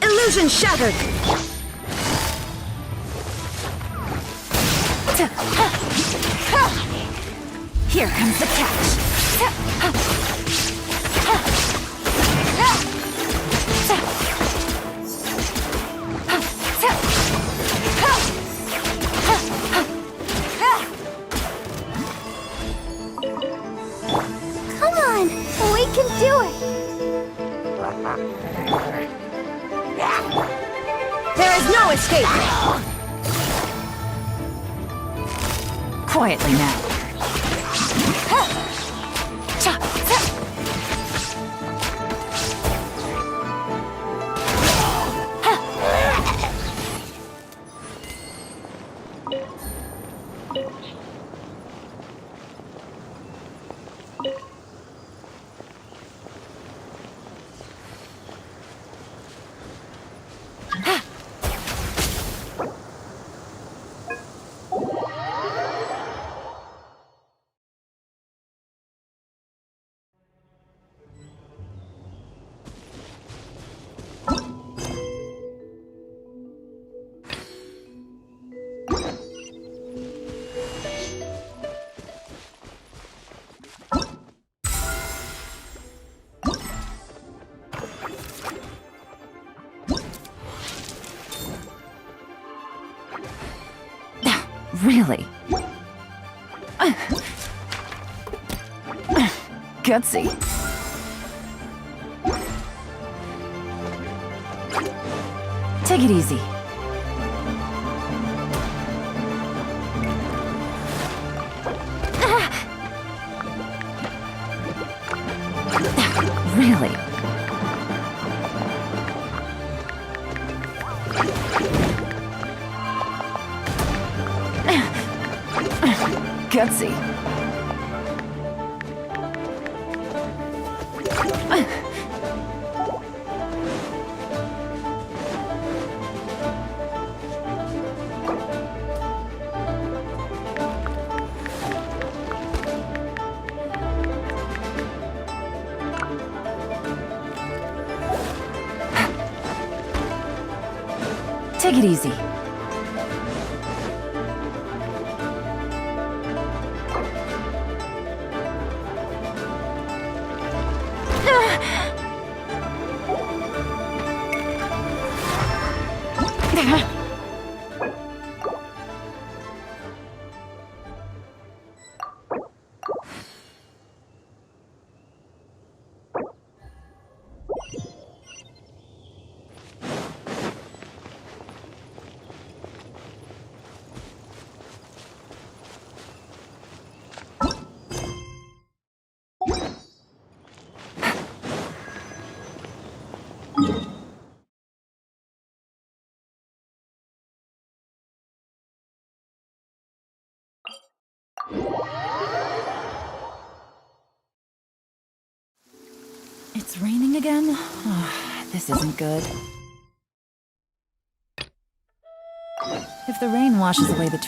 Illusion shattered! Here comes the catch! Come on, can do it! There is no escape! Quietly now. Really? Gutsy. Take it easy. Really? Gutsy. Take it easy. It's raining again? Oh, this isn't good. If the rain washes away the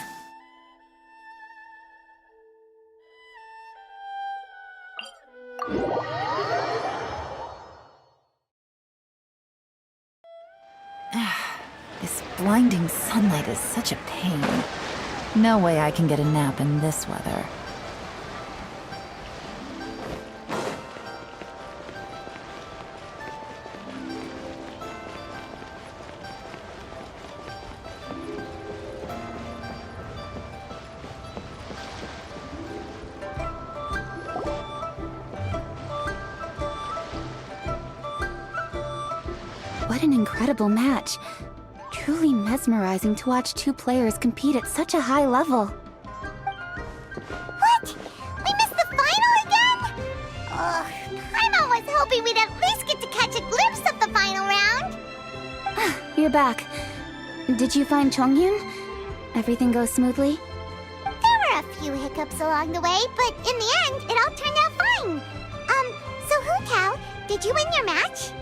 this blinding sunlight is such a pain. No way I can get a nap in this weather. What an incredible match. Truly mesmerizing to watch two players compete at such a high level. What? We missed the final again? Ugh, Paimon was hoping we'd at least get to catch a glimpse of the final round. You're back. Did you find Chongyun? Everything go smoothly? There were a few hiccups along the way, but in the end, it all turned out fine. So Hu Tao, did you win your match?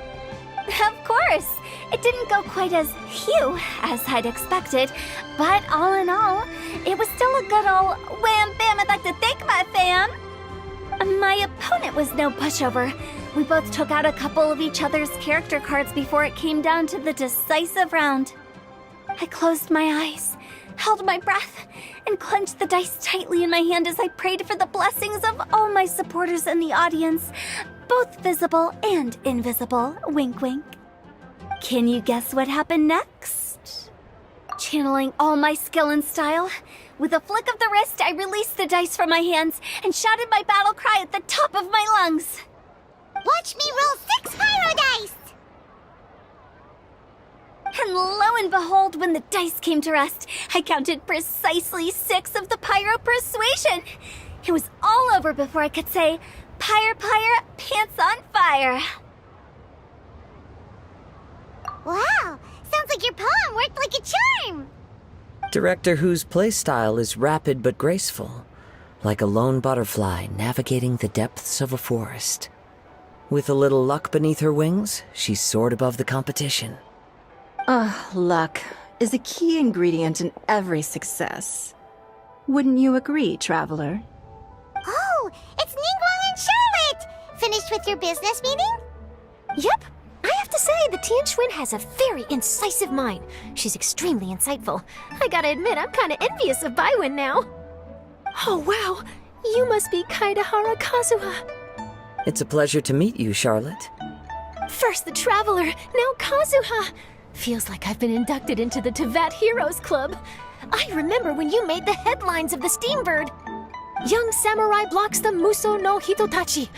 Of course! It didn't go quite as phew as I'd expected, but all in all, it was still a good old wham bam I'd like to thank my fam! My opponent was no pushover. We both took out a couple of each other's character cards before it came down to the decisive round. I closed my eyes, held my breath, and clenched the dice tightly in my hand as I prayed for the blessings of all my supporters in the audience, both visible and invisible, wink wink. Can you guess what happened next? Channeling all my skill and style, with a flick of the wrist, I released the dice from my hands and shouted my battle cry at the top of my lungs. Watch me roll 6 pyro dice! And lo and behold, when the dice came to rest, I counted precisely 6 of the pyro persuasion. It was all over before I could say, pyre, pyre, pants on fire. Wow, sounds like your poem worked like a charm! Director Who's playstyle is rapid but graceful, like a lone butterfly navigating the depths of a forest. With a little luck beneath her wings, she soared above the competition. Luck is a key ingredient in every success. Wouldn't you agree, Traveler? Oh, it's Ningguang and Charlotte! Finished with your business meeting? Yep. I have to say, the Tianquan has a very incisive mind. She's extremely insightful. I gotta admit, I'm kinda envious of Baiwen now. Oh, wow. You must be Kaidahara Kazuha. It's a pleasure to meet you, Charlotte. First the Traveler, now Kazuha. Feels like I've been inducted into the Tevat Heroes Club. I remember when you made the headlines of the Steambird. Young samurai blocks the Muso no Hitotachi.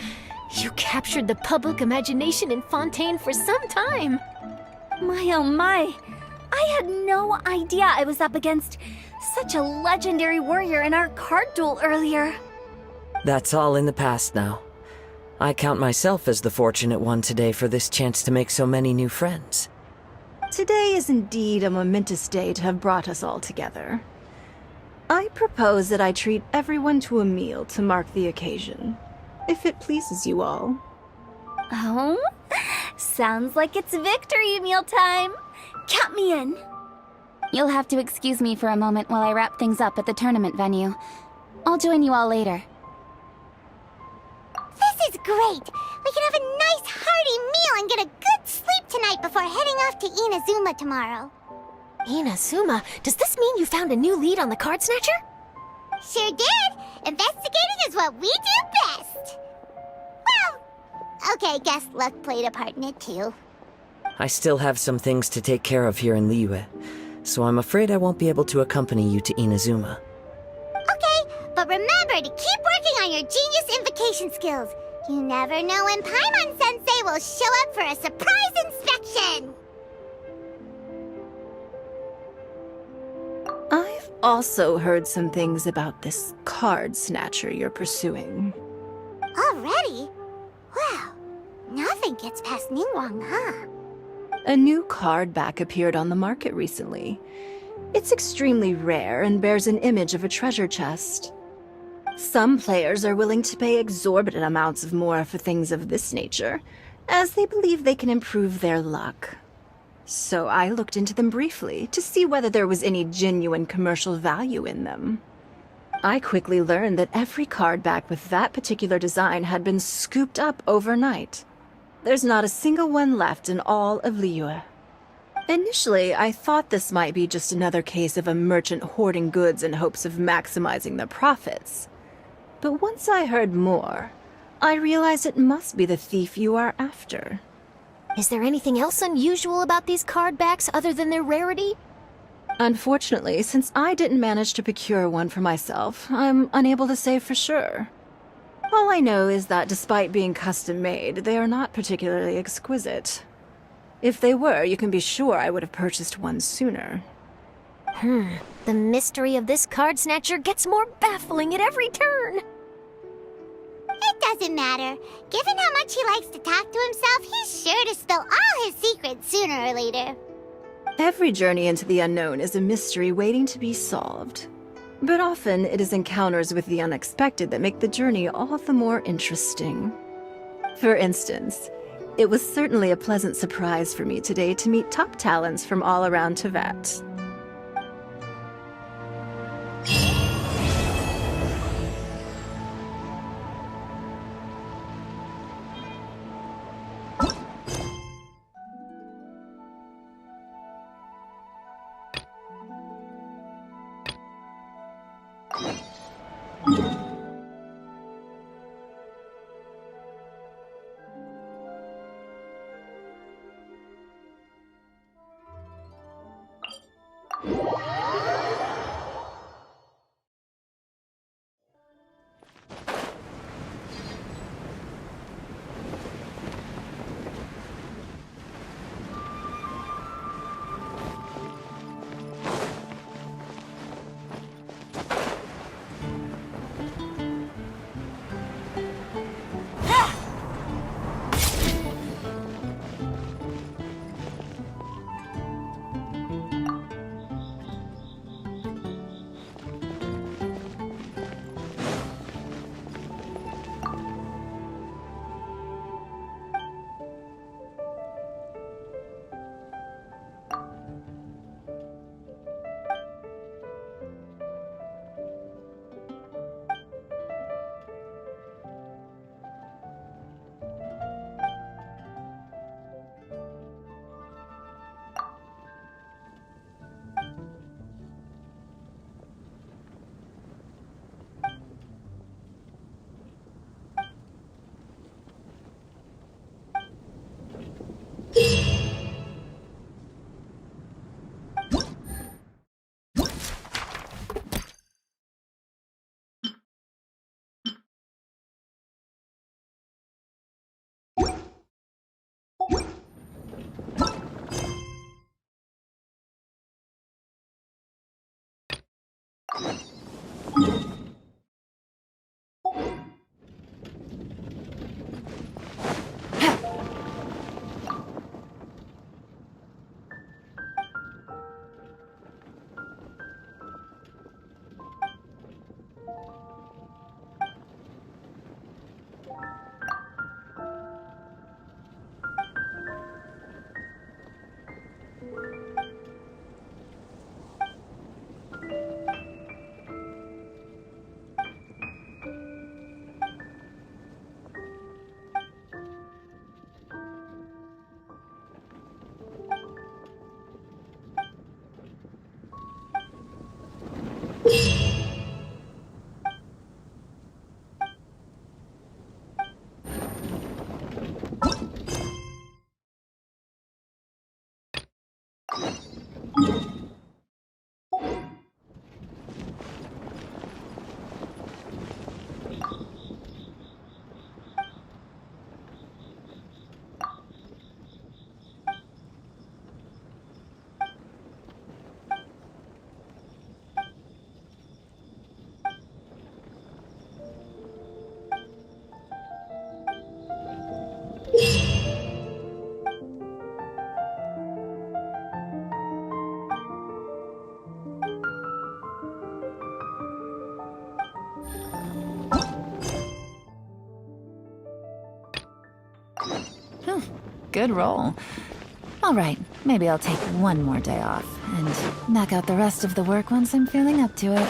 You captured the public imagination in Fontaine for some time. My oh my. I had no idea I was up against such a legendary warrior in our card duel earlier. That's all in the past now. I count myself as the fortunate one today for this chance to make so many new friends. Today is indeed a momentous day to have brought us all together. I propose that I treat everyone to a meal to mark the occasion, if it pleases you all. Oh? Sounds like it's victory meal time. Count me in. You'll have to excuse me for a moment while I wrap things up at the tournament venue. I'll join you all later. This is great! We can have a nice hearty meal and get a good sleep tonight before heading off to Inazuma tomorrow. Inazuma? Does this mean you found a new lead on the Card Snatcher? Sure did! Investigating is what we do best! Well, okay, guess luck played a part in it too. I still have some things to take care of here in Liyue, so I'm afraid I won't be able to accompany you to Inazuma. Okay, but remember to keep working on your genius invocation skills. You never know when Paimon-sensei will show up for a surprise inspection! I've also heard some things about this card snatcher you're pursuing. Already? Wow, nothing gets past Ningguang, huh? A new card back appeared on the market recently. It's extremely rare and bears an image of a treasure chest. Some players are willing to pay exorbitant amounts of more for things of this nature, as they believe they can improve their luck. So I looked into them briefly to see whether there was any genuine commercial value in them. I quickly learned that every card back with that particular design had been scooped up overnight. There's not a single one left in all of Liyue. Initially, I thought this might be just another case of a merchant hoarding goods in hopes of maximizing their profits. But once I heard more, I realized it must be the thief you are after. Is there anything else unusual about these card backs other than their rarity? Unfortunately, since I didn't manage to procure one for myself, I'm unable to say for sure. All I know is that despite being custom-made, they are not particularly exquisite. If they were, you can be sure I would have purchased one sooner. The mystery of this card snatcher gets more baffling at every turn. It doesn't matter. Given how much he likes to talk to himself, he's sure to spill all his secrets sooner or later. Every journey into the unknown is a mystery waiting to be solved. But often it is encounters with the unexpected that make the journey all the more interesting. For instance, it was certainly a pleasant surprise for me today to meet top talents from all around Tevat. Good roll. All right, maybe I'll take one more day off and knock out the rest of the work once I'm feeling up to it.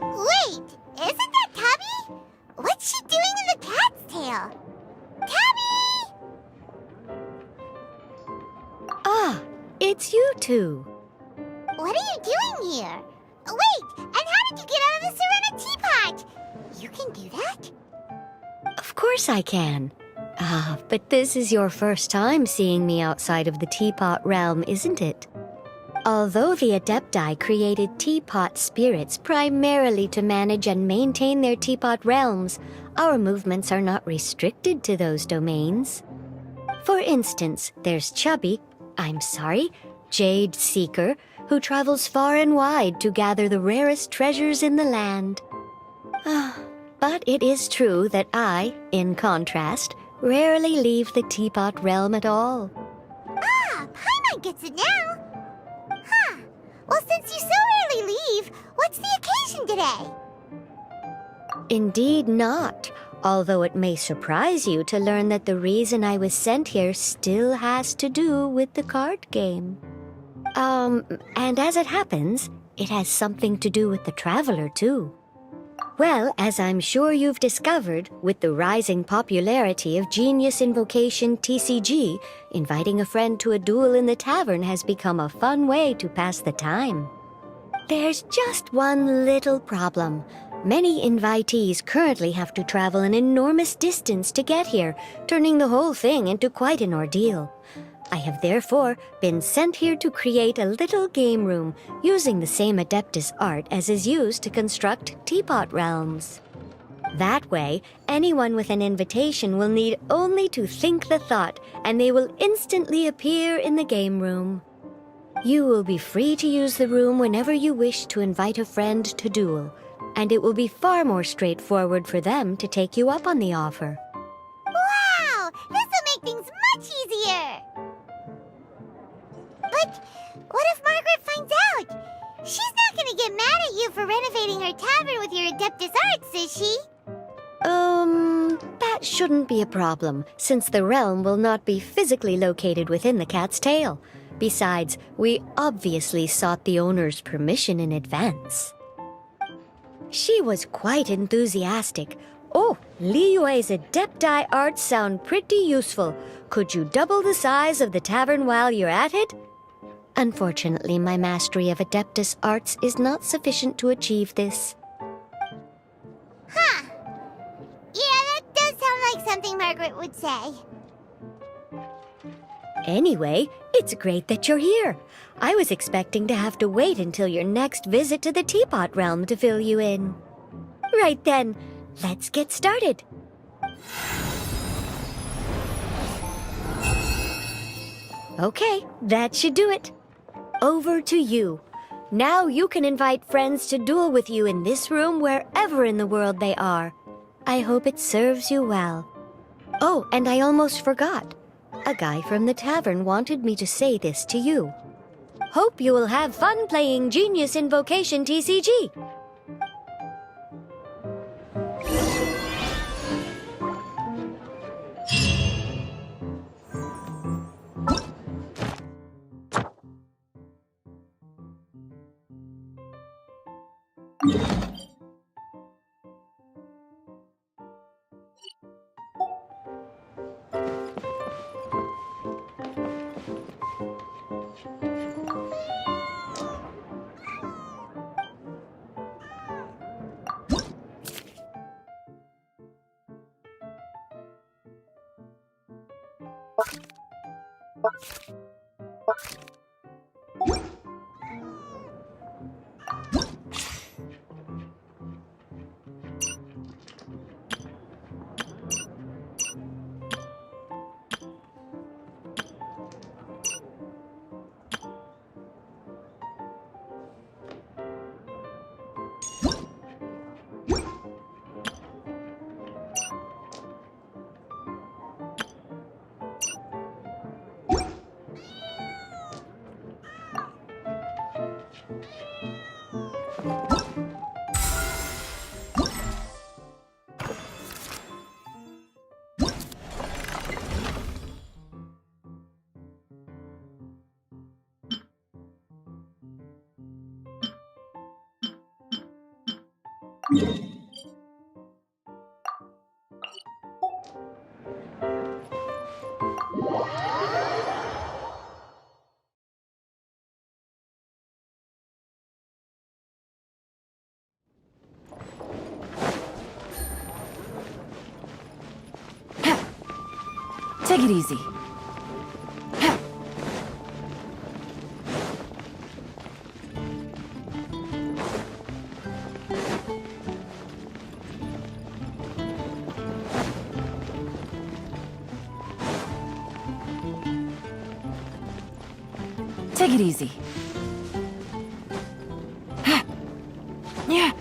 Wait, isn't that Tabby? What's she doing in the cat's tail? Tabby! Ah, it's you two. What are you doing here? Wait, and how did you get out of the Serena teapot? You can do that? Of course I can. But this is your first time seeing me outside of the teapot realm, isn't it? Although the Adepti created teapot spirits primarily to manage and maintain their teapot realms, our movements are not restricted to those domains. For instance, there's Jade Seeker, who travels far and wide to gather the rarest treasures in the land. But it is true that I, in contrast, rarely leave the teapot realm at all. Ah, Paimon gets it now. Huh. Well, since you so rarely leave, what's the occasion today? Indeed not, although it may surprise you to learn that the reason I was sent here still has to do with the card game. And as it happens, it has something to do with the Traveler, too. Well, as I'm sure you've discovered, with the rising popularity of Genius Invocation TCG, inviting a friend to a duel in the tavern has become a fun way to pass the time. There's just one little problem. Many invitees currently have to travel an enormous distance to get here, turning the whole thing into quite an ordeal. I have therefore been sent here to create a little game room using the same Adeptus art as is used to construct teapot realms. That way, anyone with an invitation will need only to think the thought, and they will instantly appear in the game room. You will be free to use the room whenever you wish to invite a friend to duel, and it will be far more straightforward for them to take you up on the offer. Wow! This will make things much easier! But what if Margaret finds out? She's not gonna get mad at you for renovating her tavern with your Adeptus arts, is she? That shouldn't be a problem, since the realm will not be physically located within the cat's tail. Besides, we obviously sought the owner's permission in advance. She was quite enthusiastic. Oh, Liyue's Adepti arts sound pretty useful. Could you double the size of the tavern while you're at it? Unfortunately, my mastery of Adeptus arts is not sufficient to achieve this. Huh. Yeah, that does sound like something Margaret would say. Anyway, it's great that you're here. I was expecting to have to wait until your next visit to the Teapot Realm to fill you in. Right then, let's get started. Okay, that should do it. Over to you. Now you can invite friends to duel with you in this room wherever in the world they are. I hope it serves you well. Oh, and I almost forgot. A guy from the tavern wanted me to say this to you. Hope you will have fun playing Genius Invocation TCG. Take it easy. Take it easy. Yeah.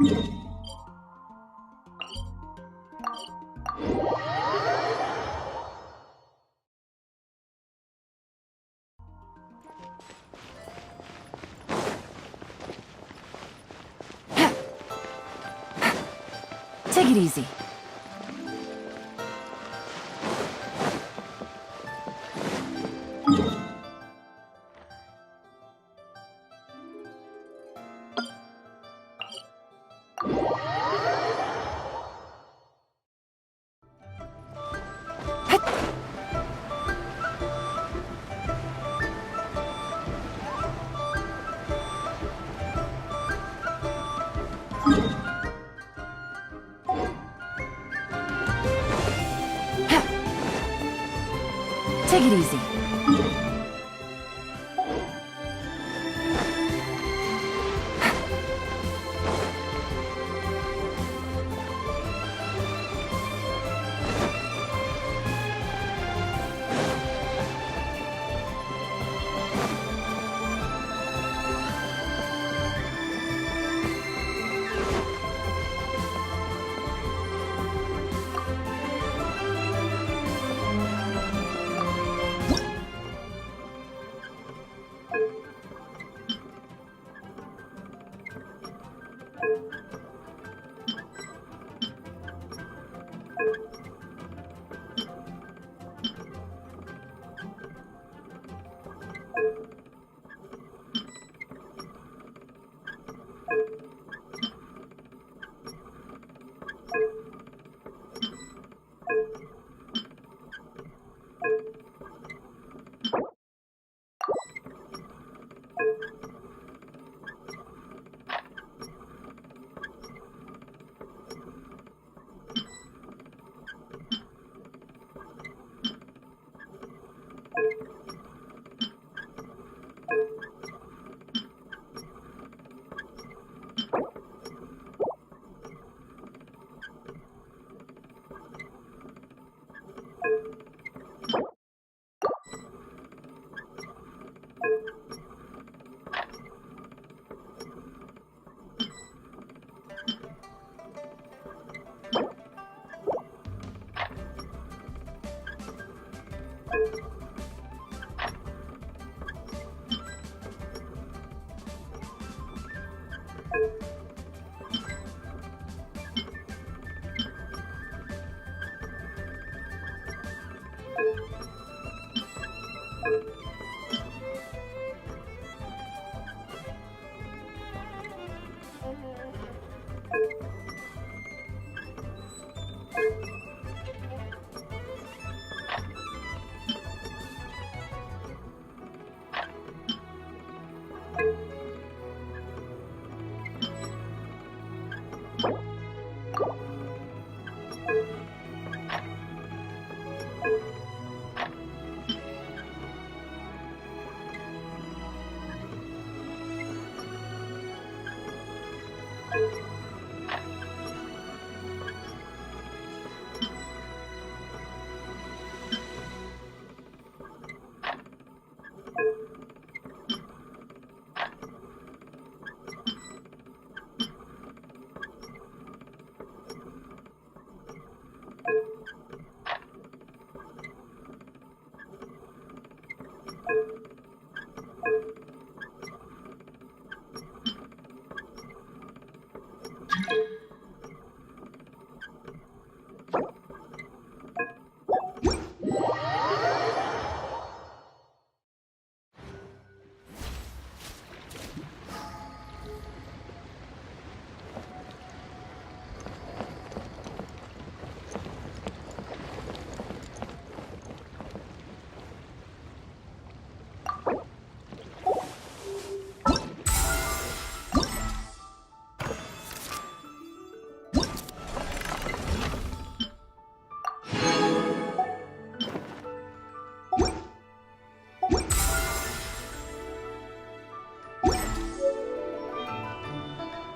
Take it easy. Take it easy.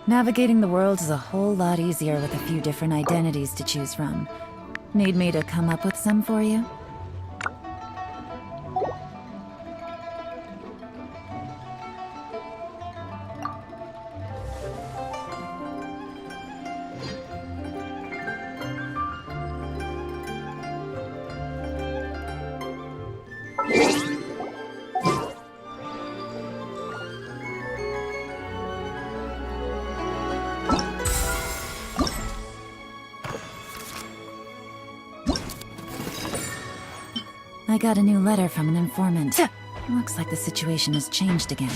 Navigating the world is a whole lot easier with a few different identities to choose from. Need me to come up with some for you? I got a new letter from an informant. Looks like the situation has changed again.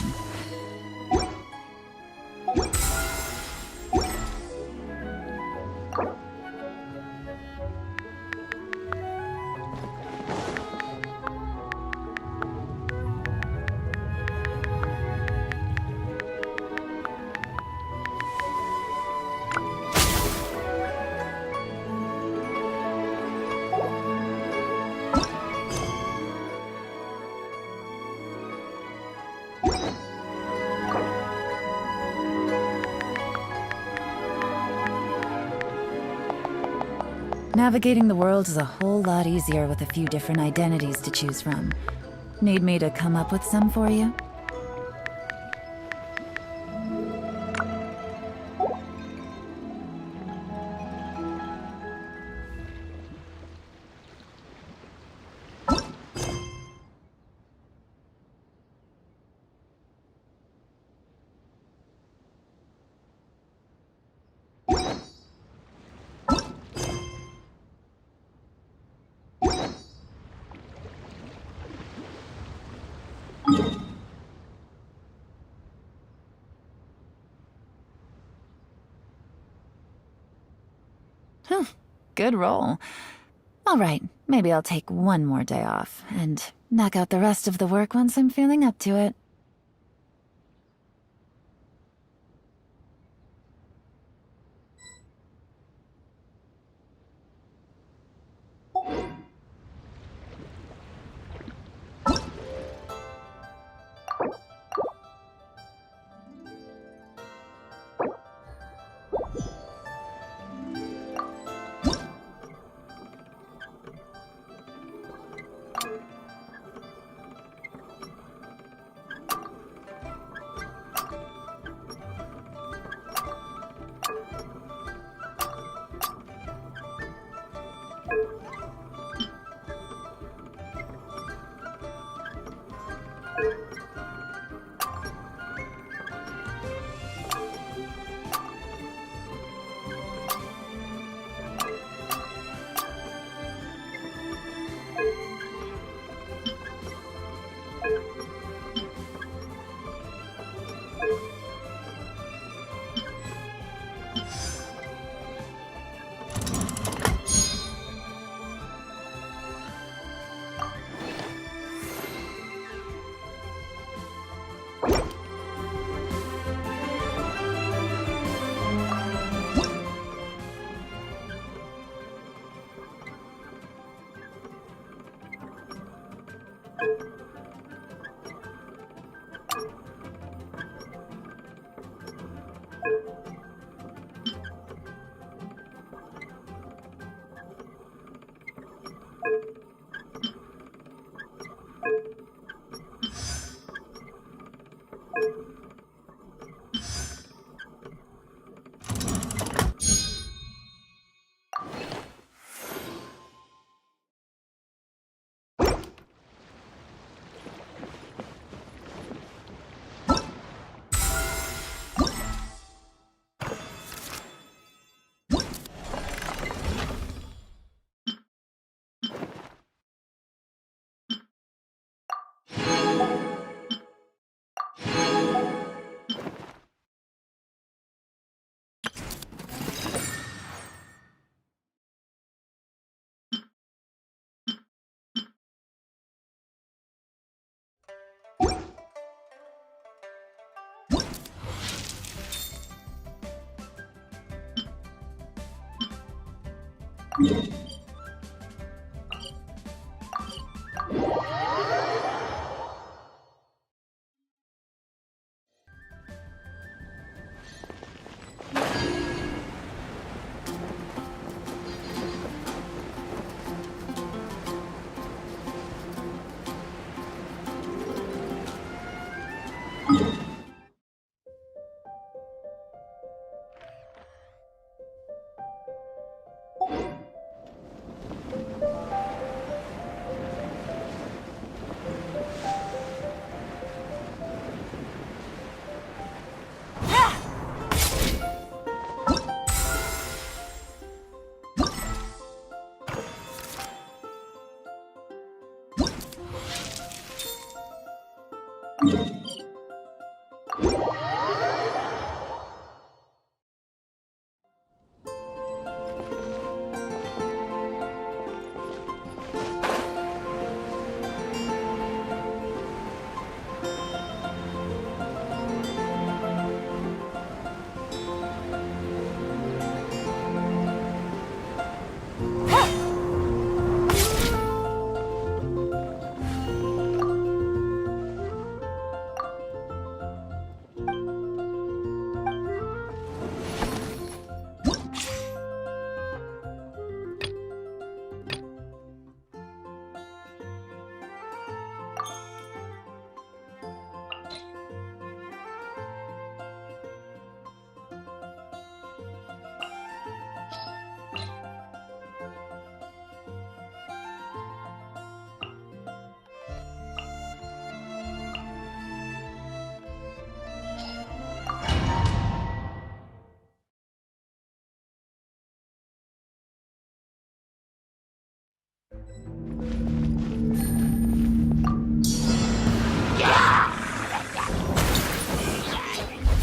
Navigating the world is a whole lot easier with a few different identities to choose from. Need me to come up with some for you? Good roll. All right, maybe I'll take one more day off and knock out the rest of the work once I'm feeling up to it.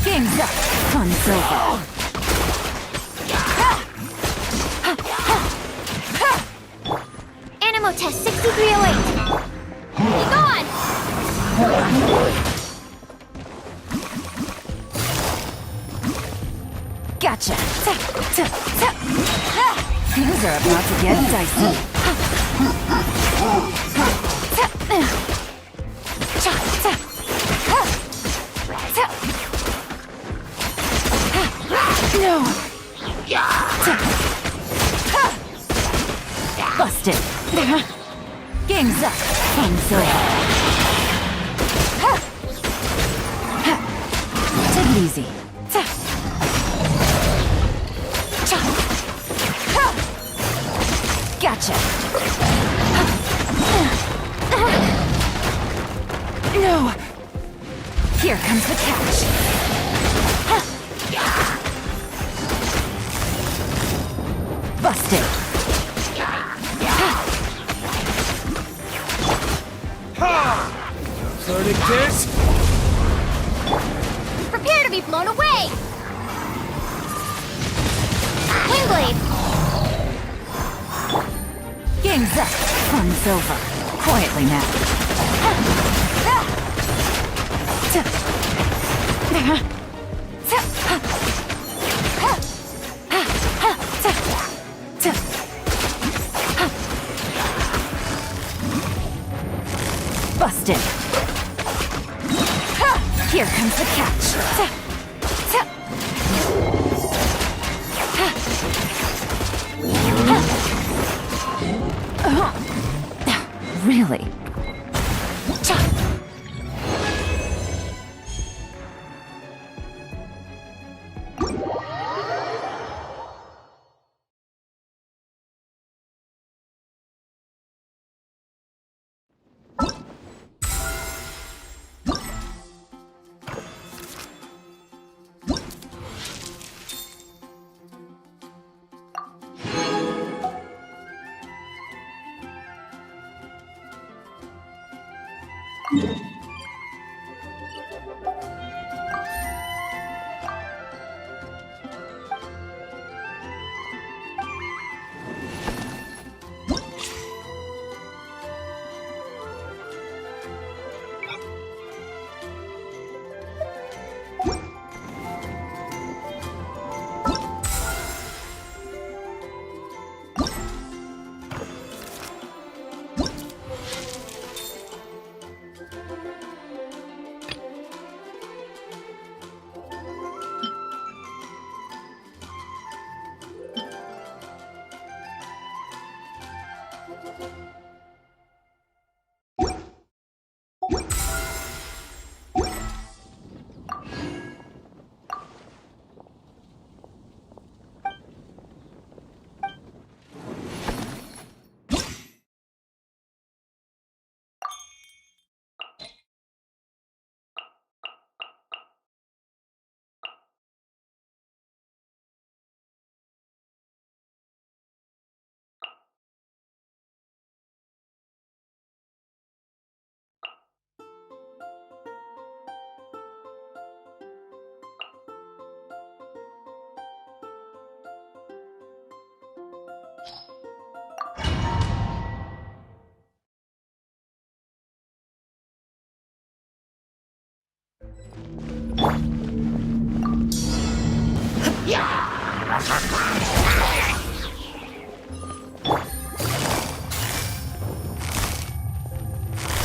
Game's up. Fun's over. Animo test 6308. Be gone! Gotcha. Things are about to get dicey. No. Busted. Game's up. Fun's over. Take it easy. Gotcha. No. Here comes the catch. Busted. Flirting kiss? Prepare to be blown away! Wingblade! Game's up. Fun's over. Quietly now. Busted. Here comes the catch. Really?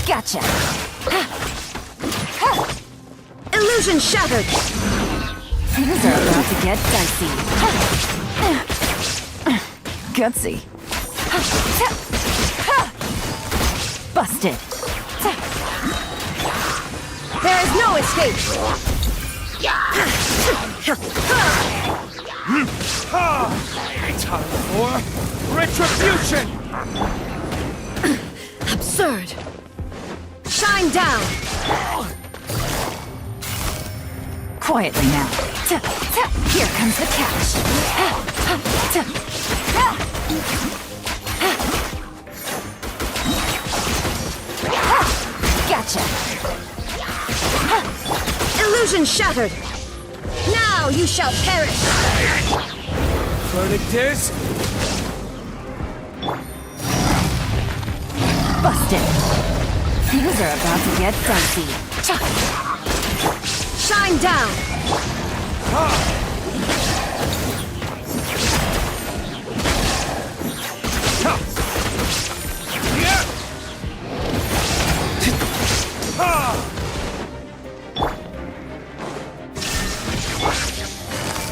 Gotcha. Illusion shattered. Things are about to get dicey. Gutsy. Busted. There is no escape. Time for retribution! Absurd. Shine down. Quietly now. Here comes the catch. Illusion shattered! Now you shall perish! Verdict is... Busted. Things are about to get dicey. Shine down!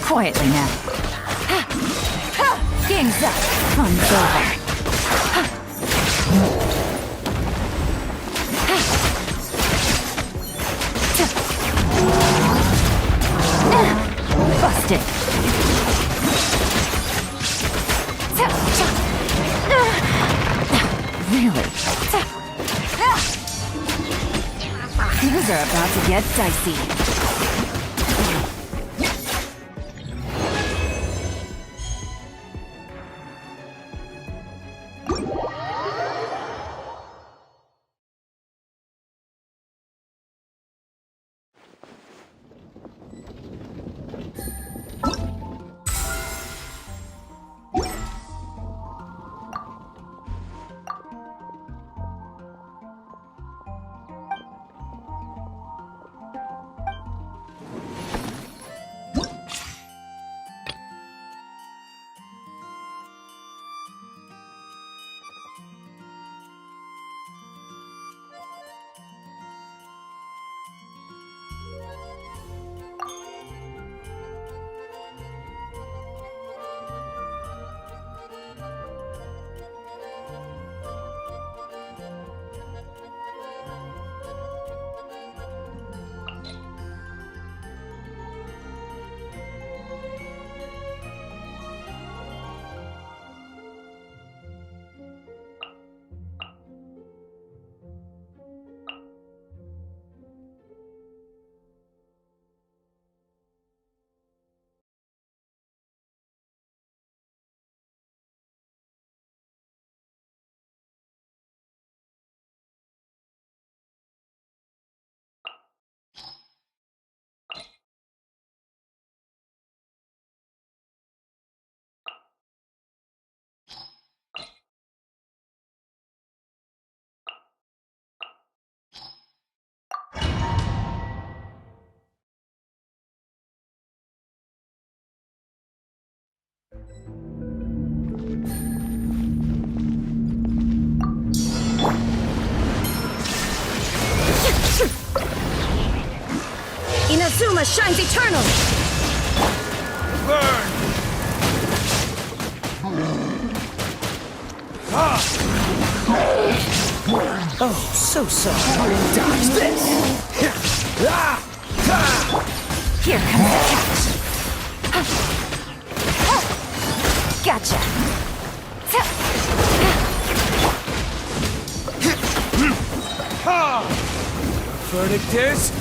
Quietly now. Game's up. Fun's over. Busted. Really? Things are about to get dicey. Inazuma shines eternal! Burn! Oh, so sorry. Dodge this! Here comes the catch! Gotcha! Verdict is...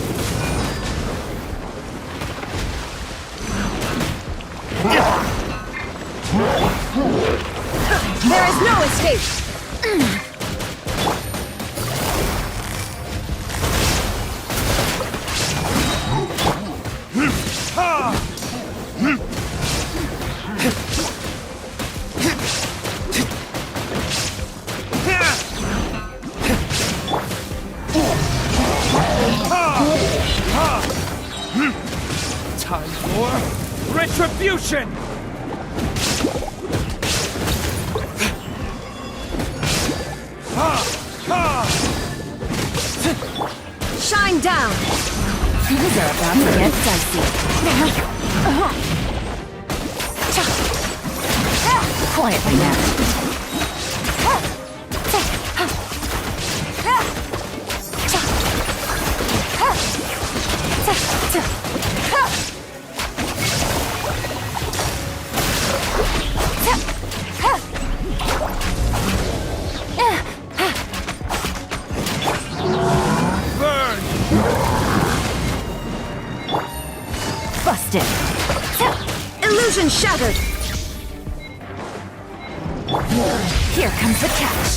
There is no escape! Time for retribution! Shine down! Things are about to get dicey. Quietly now. Busted. Illusion shattered! Here comes the catch.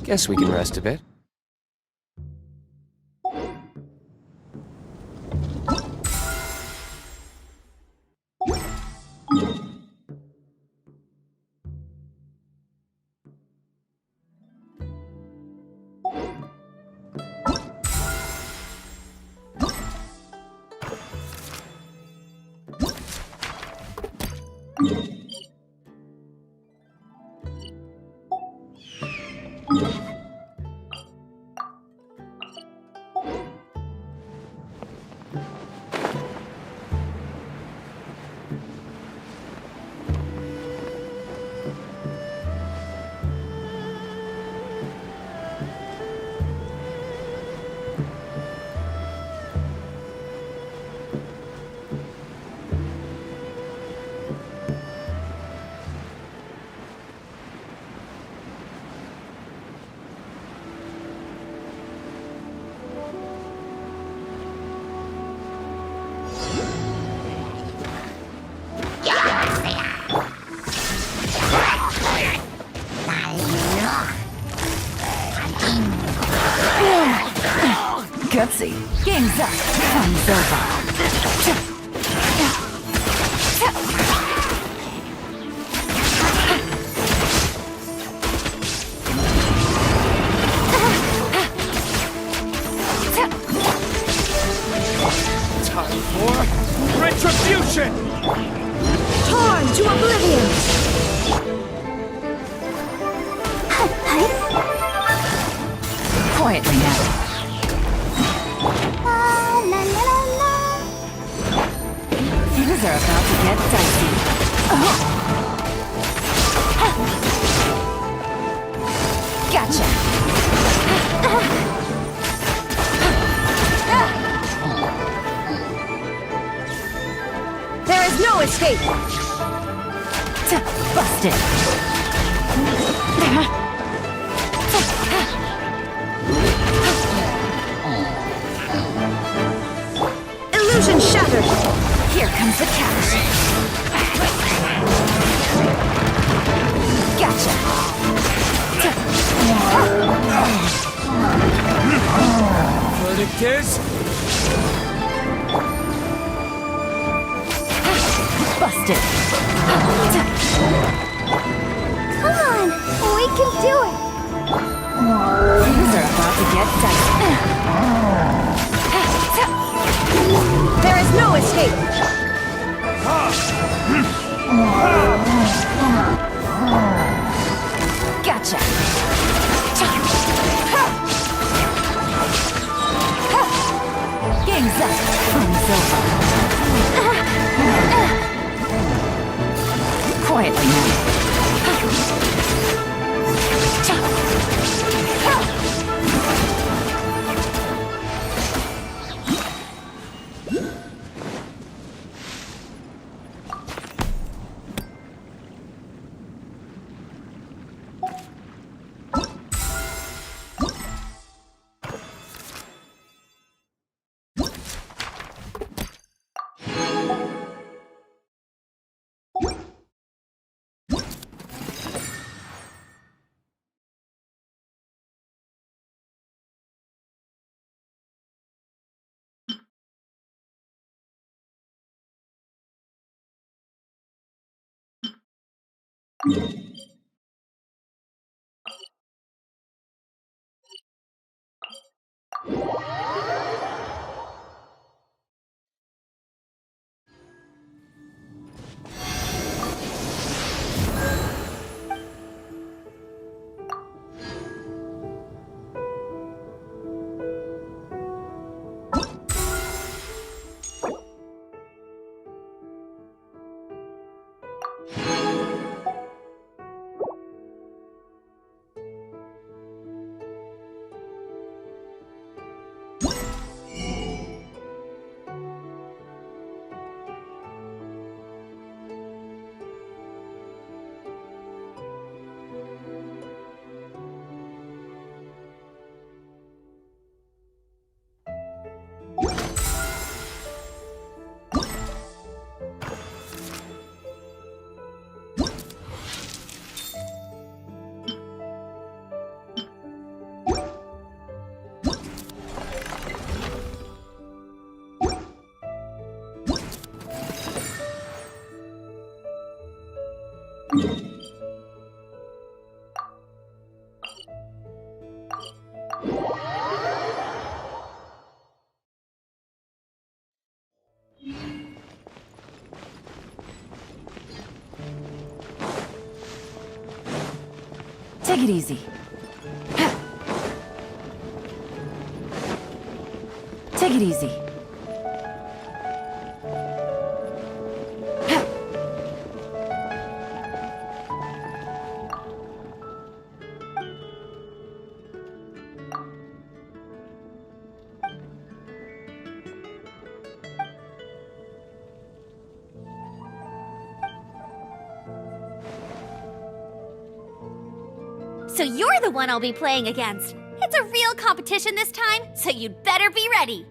Guess we can rest a bit. Gutsy. Game's up. Fun's over. Time for retribution! Torn to oblivion! Quietly now. Things are about to get dicey. Gotcha. There is no escape! Busted. Illusion shattered! Here comes the catch. Gotcha. Verdict is... Busted. Come on, we can do it. Things are about to get dicey. There is no escape! Gotcha. Game's up. Fun's over. Quietly now. Take it easy. Take it easy. So you're the one I'll be playing against. It's a real competition this time, so you'd better be ready.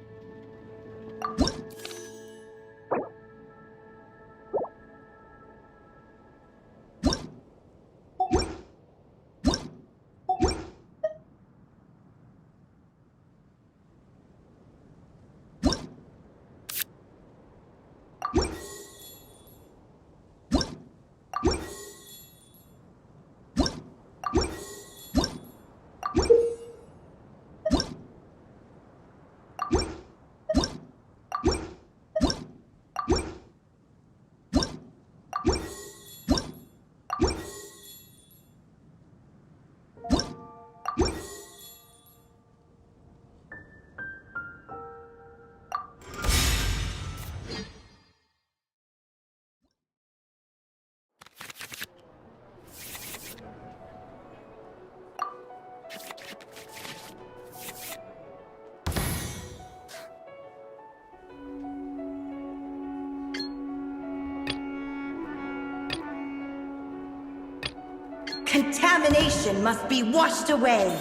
Contamination must be washed away.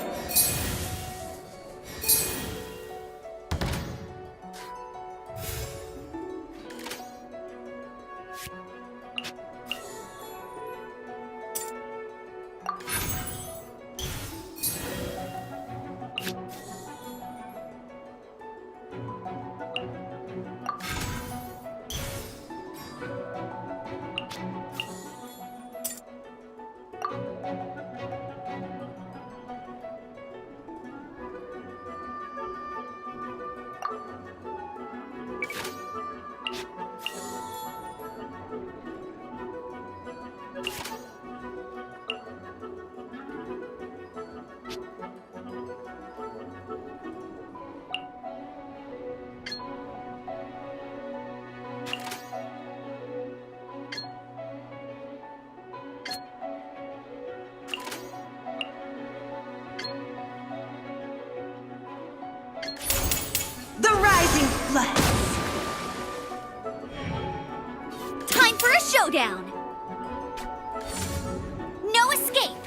The rising flood. Time for a showdown! No escape!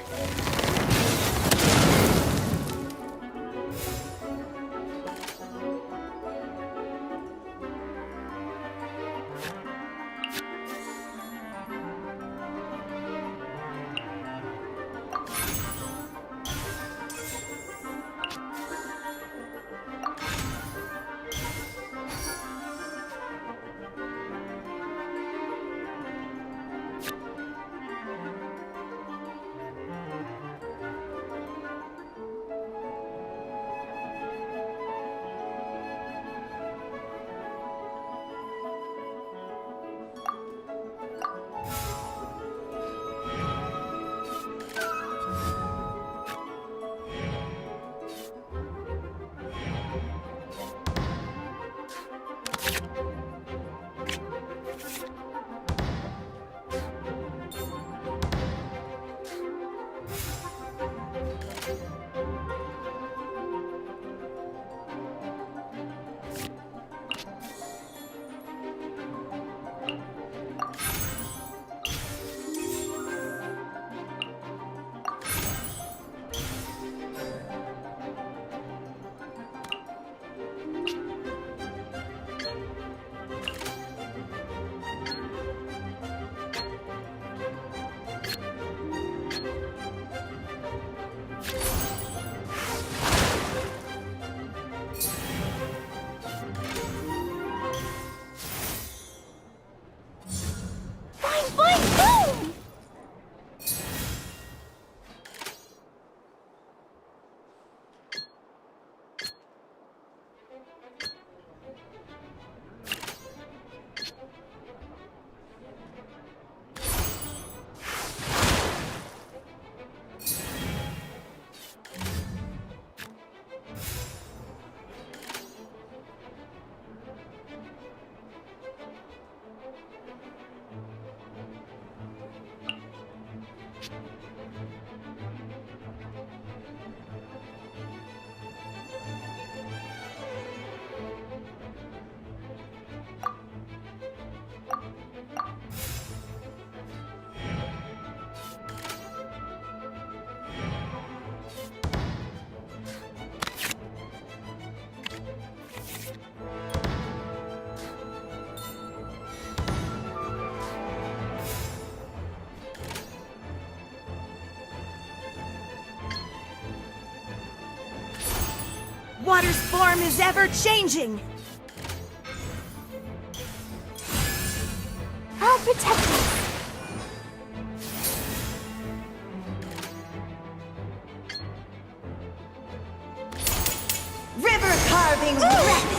water's form is ever-changing. I'll protect you. River carving rapids.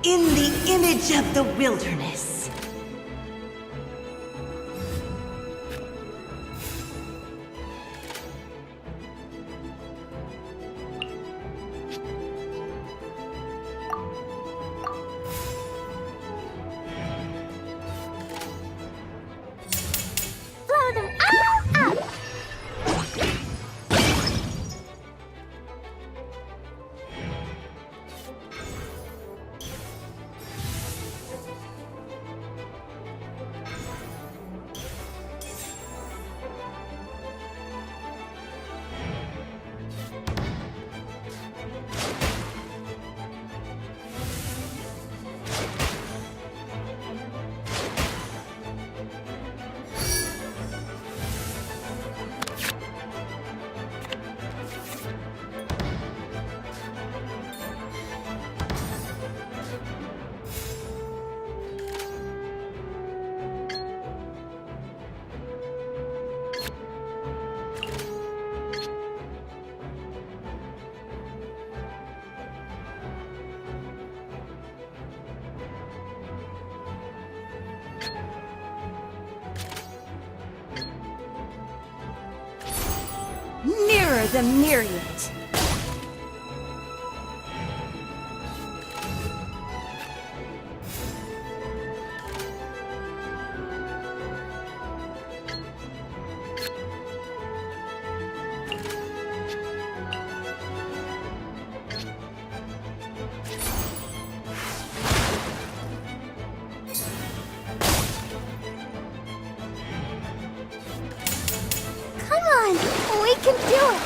In the image of the wilderness. Blow them all up! Nearer the myriad. Come on, we can do it!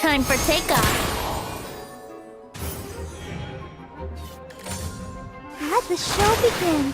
Time for takeoff. Let the show begin.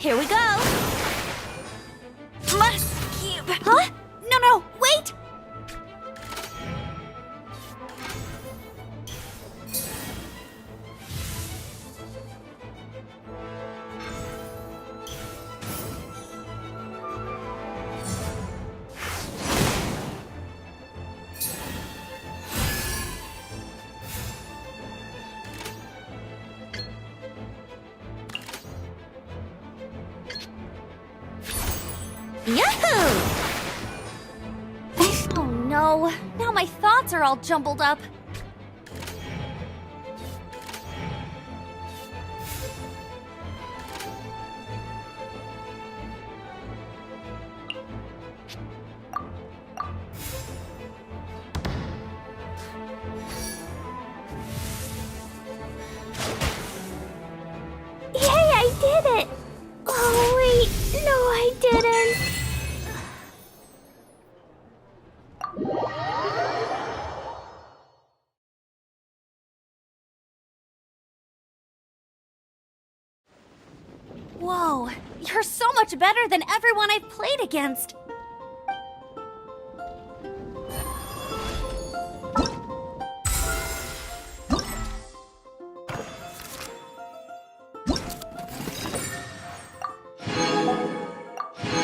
Here we go! Must cube! Huh? No, wait! Yahoo! Oh no, now my thoughts are all jumbled up. Yay, I did it! Oh wait, no I didn't. Whoa, you're so much better than everyone I've played against.